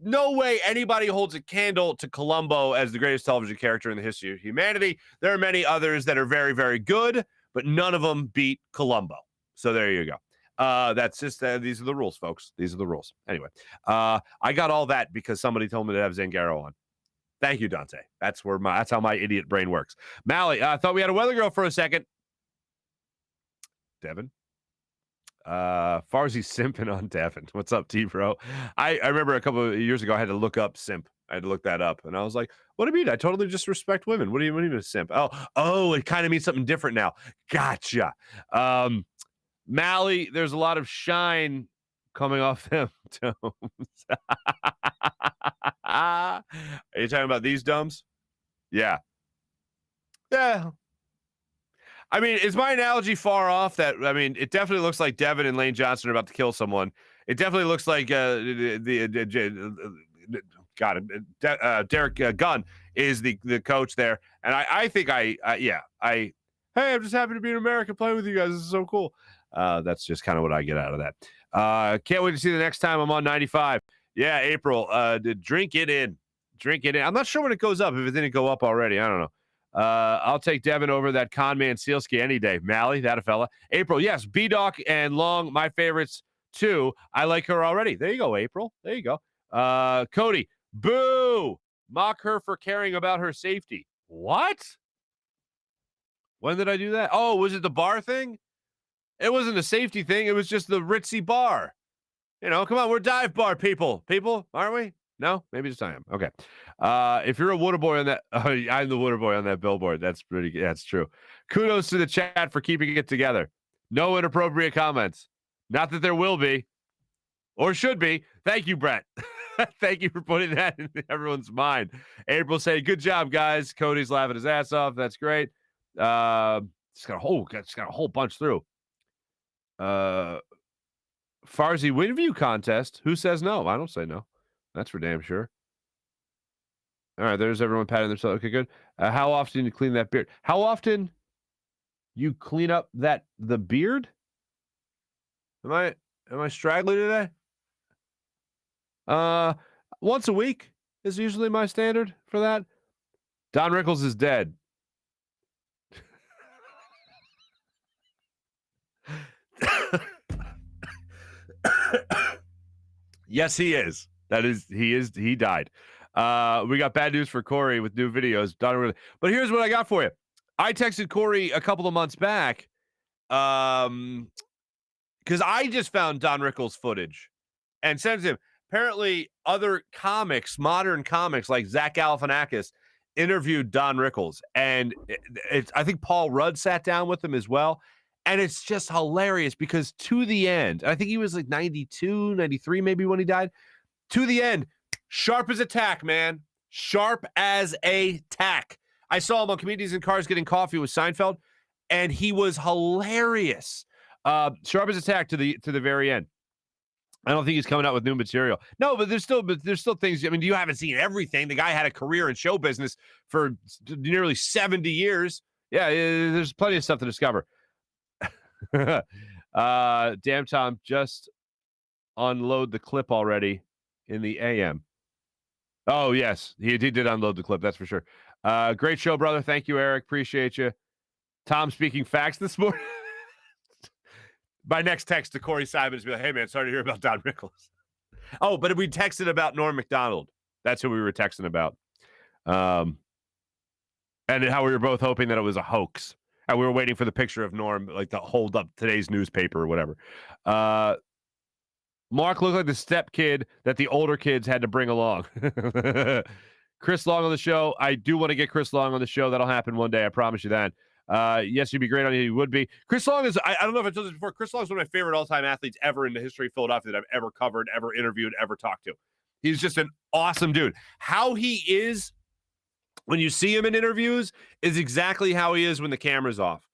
No way anybody holds a candle to Columbo as the greatest television character in the history of humanity. There are many others that are very, very good, but none of them beat Columbo. So there you go. That's just, these are the rules, folks. These are the rules. Anyway, I got all that because somebody told me to have Zangaro on. Thank you, Dante. That's how my idiot brain works. Mally, I thought we had a weather girl for a second. Devin. Farzy simping on Devin. What's up, T-Bro? I remember a couple of years ago I had to look up simp. I had to look that up. And I was like, what do you mean? I totally just respect women. What do you mean a simp? Oh, it kind of means something different now. Gotcha. Mally, there's a lot of shine coming off them domes. Are you talking about these domes? Yeah. Yeah. I mean, is my analogy far off? It definitely looks like Devin and Lane Johnson are about to kill someone. It definitely looks like Derek Gunn is the coach there. And I think hey, I'm just happy to be in America playing with you guys. This is so cool. That's just kind of what I get out of that. Can't wait to see the next time I'm on 95. Yeah, April, drink it in. I'm not sure when it goes up, if it didn't go up already. I don't know. I'll take Devin over that con man Sealski any day. Mally, that a fella. April, yes. B-Doc and Long, my favorites too. I like her already. There you go, April. There you go. Cody, boo. Mock her for caring about her safety. What? When did I do that? Oh, was it the bar thing? It wasn't a safety thing. It was just the ritzy bar. Come on, we're dive bar people. People, aren't we? No? Maybe just I am. Okay. If you're a water boy on that, I'm the water boy on that billboard. That's pretty good. That's true. Kudos to the chat for keeping it together. No inappropriate comments. Not that there will be or should be. Thank you, Brett. Thank you for putting that in everyone's mind. April saying, "Good job, guys." Cody's laughing his ass off. That's great. It's got a whole bunch through. Farzy win view contest. Who says no? I don't say no. That's for damn sure. All right, there's everyone patting themselves. Okay, good. How often you clean that beard? How often you clean up the beard? Am I straggly today? Once a week is usually my standard for that. Don Rickles is dead. Yes, he is. He died. We got bad news for Corey with new videos. But here's what I got for you. I texted Corey a couple of months back because I just found Don Rickles footage and sent it to him. Apparently, other comics, modern comics like Zach Galifianakis, interviewed Don Rickles. And I think Paul Rudd sat down with him as well. And it's just hilarious because to the end, I think he was like 92, 93 maybe when he died. To the end, sharp as a tack, man. Sharp as a tack. I saw him on Comedians in Cars Getting Coffee with Seinfeld, and he was hilarious. Sharp as a tack to the very end. I don't think he's coming out with new material. No, but there's still things. I mean, you haven't seen everything. The guy had a career in show business for nearly 70 years. Yeah, there's plenty of stuff to discover. Damn, Tom, just unload the clip already in the AM. Oh, yes, he did unload the clip. That's for sure. Great show, brother. Thank you, Eric. Appreciate you. Tom speaking facts this morning. My next text to Corey Simon is be like, "Hey, man, sorry to hear about Don Rickles." Oh, but we texted about Norm Macdonald. That's who we were texting about. And how we were both hoping that it was a hoax. And we were waiting for the picture of Norm, like to hold up today's newspaper or whatever. Marc looked like the step kid that the older kids had to bring along. Chris Long on the show. I do want to get Chris Long on the show. That'll happen one day. I promise you that. Yes, he'd be great on it. He would be. Chris Long is, I don't know if I told this before, Chris Long is one of my favorite all-time athletes ever in the history of Philadelphia that I've ever covered, ever interviewed, ever talked to. He's just an awesome dude. How he is when you see him in interviews is exactly how he is when the camera's off.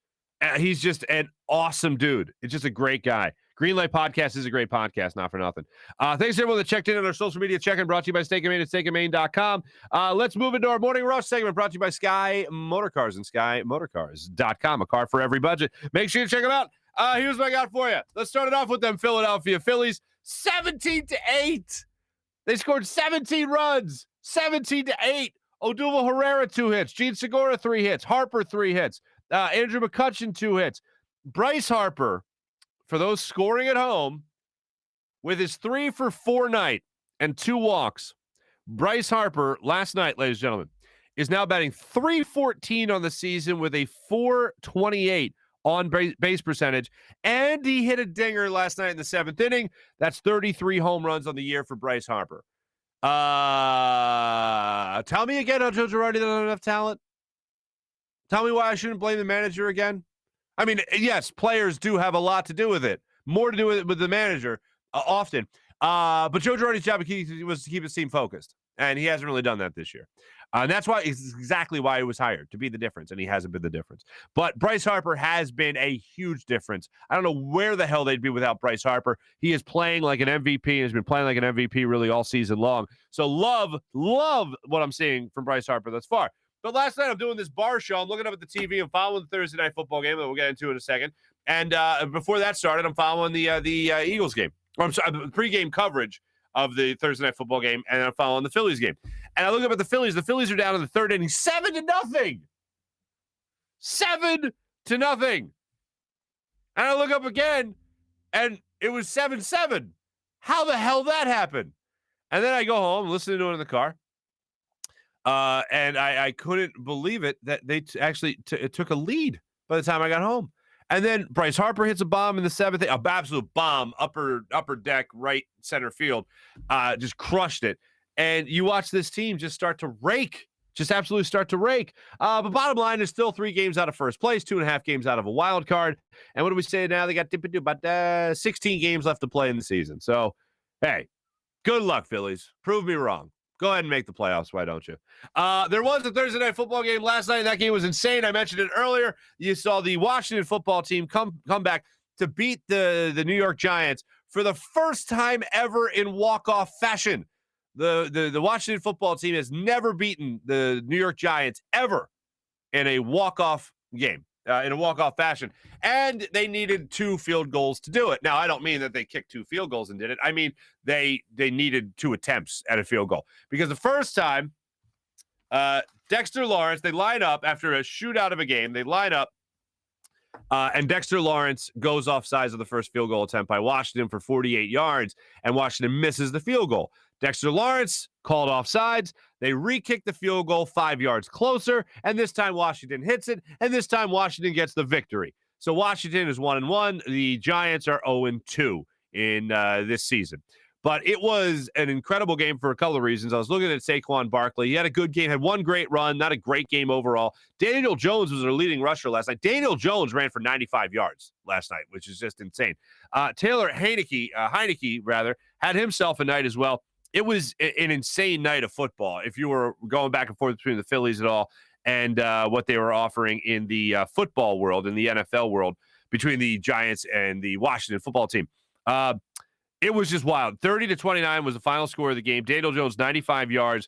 He's just an awesome dude. It's just a great guy. Greenlight Podcast is a great podcast, not for nothing. Thanks to everyone that checked in on our social media check-in, brought to you by Steak and Maine at steakandmaine.com. Let's move into our Morning Rush segment, brought to you by Sky Motorcars and SkyMotorcars.com. A car for every budget. Make sure you check them out. Here's what I got for you. Let's start it off with them Philadelphia Phillies. 17-8. They scored 17 runs. 17-8. Odubel Herrera, 2 hits. Gene Segura, 3 hits. Harper, 3 hits. Andrew McCutchen, 2 hits. Bryce Harper, for those scoring at home, with his 3-for-4 night and 2 walks, Bryce Harper last night, ladies and gentlemen, is now batting .314 on the season with a .428 on base percentage, and he hit a dinger last night in the 7th inning. That's 33 home runs on the year for Bryce Harper. Tell me again how Joe Girardi doesn't have enough talent. Tell me why I shouldn't blame the manager again. I mean, yes, players do have a lot to do with it. More to do with the manager often. But Joe Girardi's job was to keep his team focused, and he hasn't really done that this year. And that's why it's exactly why he was hired, to be the difference, and he hasn't been the difference. But Bryce Harper has been a huge difference. I don't know where the hell they'd be without Bryce Harper. He is playing like an MVP and has been playing like an MVP really all season long. So love what I'm seeing from Bryce Harper thus far. But last night I'm doing this bar show. I'm looking up at the TV and following the Thursday night football game that we'll get into in a second. And before that started, I'm following the Eagles game. Or I'm sorry, pregame coverage of the Thursday night football game, and I'm following the Phillies game. And I look up at the Phillies. The Phillies are down in the 3rd inning, 7-0. 7-0. And I look up again, and it was 7-7. How the hell that happened? And then I go home, listening to it in the car. And I couldn't believe it that they actually took a lead by the time I got home. And then Bryce Harper hits a bomb in the 7th, an absolute bomb, upper deck, right center field, just crushed it. And you watch this team just start to rake, just absolutely start to rake. But bottom line is still 3 games out of first place, 2.5 games out of a wild card. And what do we say now? They got about 16 games left to play in the season. So, hey, Good luck, Phillies. Prove me wrong. Go ahead and make the playoffs. Why don't you? There was a Thursday night football game last night, and that game was insane. I mentioned it earlier. You saw the Washington football team come back to beat the New York Giants for the first time ever in walk-off fashion. The Washington football team has never beaten the New York Giants ever in a walk-off game, in a walk-off fashion. And they needed 2 field goals to do it. Now, I don't mean that they kicked 2 field goals and did it. I mean they needed 2 attempts at a field goal. Because the first time, Dexter Lawrence, they line up after a shootout of a game. They line up, and Dexter Lawrence goes off sides of the first field goal attempt by Washington for 48 yards, and Washington misses the field goal. Dexter Lawrence called offsides. They re-kick the field goal 5 yards closer, and this time Washington hits it, and this time Washington gets the victory. So Washington is 1-1. The Giants are 0-2 in this season. But it was an incredible game for a couple of reasons. I was looking at Saquon Barkley. He had a good game, had one great run, not a great game overall. Daniel Jones was their leading rusher last night. Daniel Jones ran for 95 yards last night, which is just insane. Taylor Heineke, had himself a night as well. It was an insane night of football. If you were going back and forth between the Phillies at all and what they were offering in the football world, in the NFL world, between the Giants and the Washington football team. It was just wild. 30-29 was the final score of the game. Daniel Jones, 95 yards.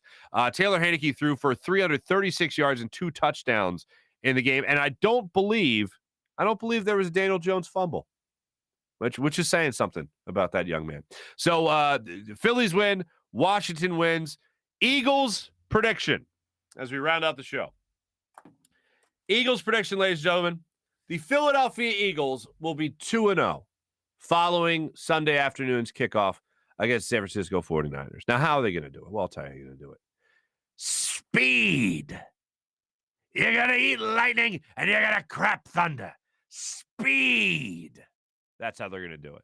Taylor Heineke threw for 336 yards and 2 touchdowns in the game. And I don't believe there was a Daniel Jones fumble, which is saying something about that young man. So the Phillies win. Washington wins. Eagles prediction as we round out the show. Eagles prediction, ladies and gentlemen. The Philadelphia Eagles will be 2-0 following Sunday afternoon's kickoff against San Francisco 49ers. Now, how are they going to do it? Well, I'll tell you how they're going to do it. Speed. You're going to eat lightning and you're going to crap thunder. Speed. That's how they're going to do it.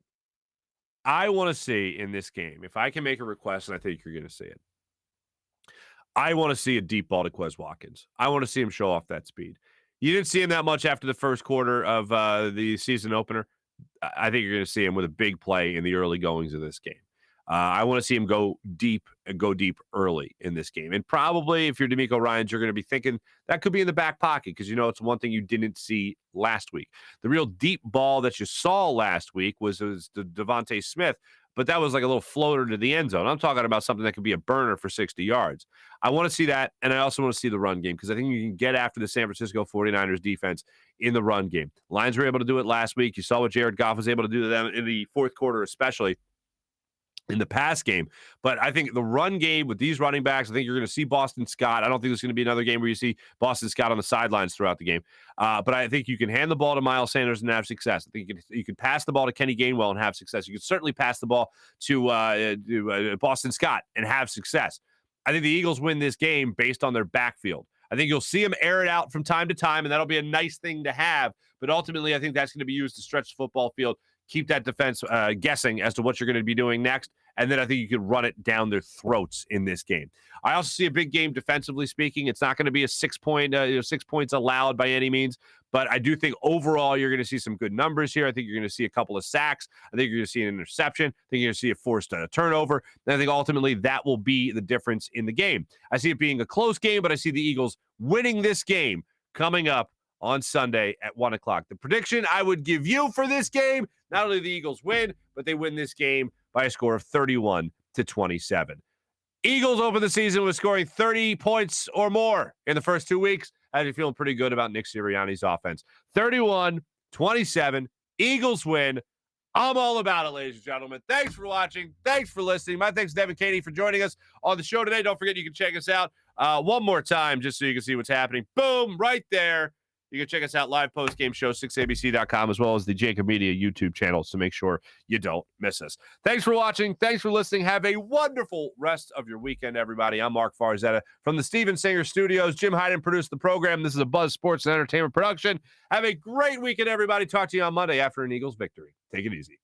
I want to see in this game, if I can make a request, and I think you're going to see it, I want to see a deep ball to Quez Watkins. I want to see him show off that speed. You didn't see him that much after the first quarter of the season opener. I think you're going to see him with a big play in the early goings of this game. I want to see him go deep early in this game. And probably if you're DeMeco Ryans, you're going to be thinking that could be in the back pocket because, it's one thing you didn't see last week. The real deep ball that you saw last week was the Devonta Smith, but that was like a little floater to the end zone. I'm talking about something that could be a burner for 60 yards. I want to see that, and I also want to see the run game because I think you can get after the San Francisco 49ers defense in the run game. Lions were able to do it last week. You saw what Jared Goff was able to do to them in the fourth quarter, especially in the pass game. But I think the run game with these running backs, I think you're going to see Boston Scott. I don't think there's going to be another game where you see Boston Scott on the sidelines throughout the game. But I think you can hand the ball to Miles Sanders and have success. I think you can pass the ball to Kenny Gainwell and have success. You can certainly pass the ball to Boston Scott and have success. I think the Eagles win this game based on their backfield. I think you'll see them air it out from time to time, and that'll be a nice thing to have. But ultimately, I think that's going to be used to stretch the football field, keep that defense guessing as to what you're going to be doing next. And then I think you could run it down their throats in this game. I also see a big game defensively speaking. It's not going to be a 6 points allowed by any means. But I do think overall you're going to see some good numbers here. I think you're going to see a couple of sacks. I think you're going to see an interception. I think you're going to see a forced turnover. And I think ultimately that will be the difference in the game. I see it being a close game, but I see the Eagles winning this game coming up on Sunday at 1 o'clock. The prediction I would give you for this game, not only the Eagles win, but they win this game by a score of 31-27. Eagles open the season with scoring 30 points or more in the first 2 weeks. I'm feeling pretty good about Nick Sirianni's offense. 31-27. Eagles win. I'm all about it, ladies and gentlemen. Thanks for watching. Thanks for listening. My thanks to Devin Kaney for joining us on the show today. Don't forget you can check us out one more time just so you can see what's happening. Boom, right there. You can check us out live post-game show, 6abc.com, as well as the Jacob Media YouTube channel, so make sure you don't miss us. Thanks for watching. Thanks for listening. Have a wonderful rest of your weekend, everybody. I'm Marc Farzetta from the Steven Singer Studios. Jim Hyden produced the program. This is a Buzz Sports and Entertainment production. Have a great weekend, everybody. Talk to you on Monday after an Eagles victory. Take it easy.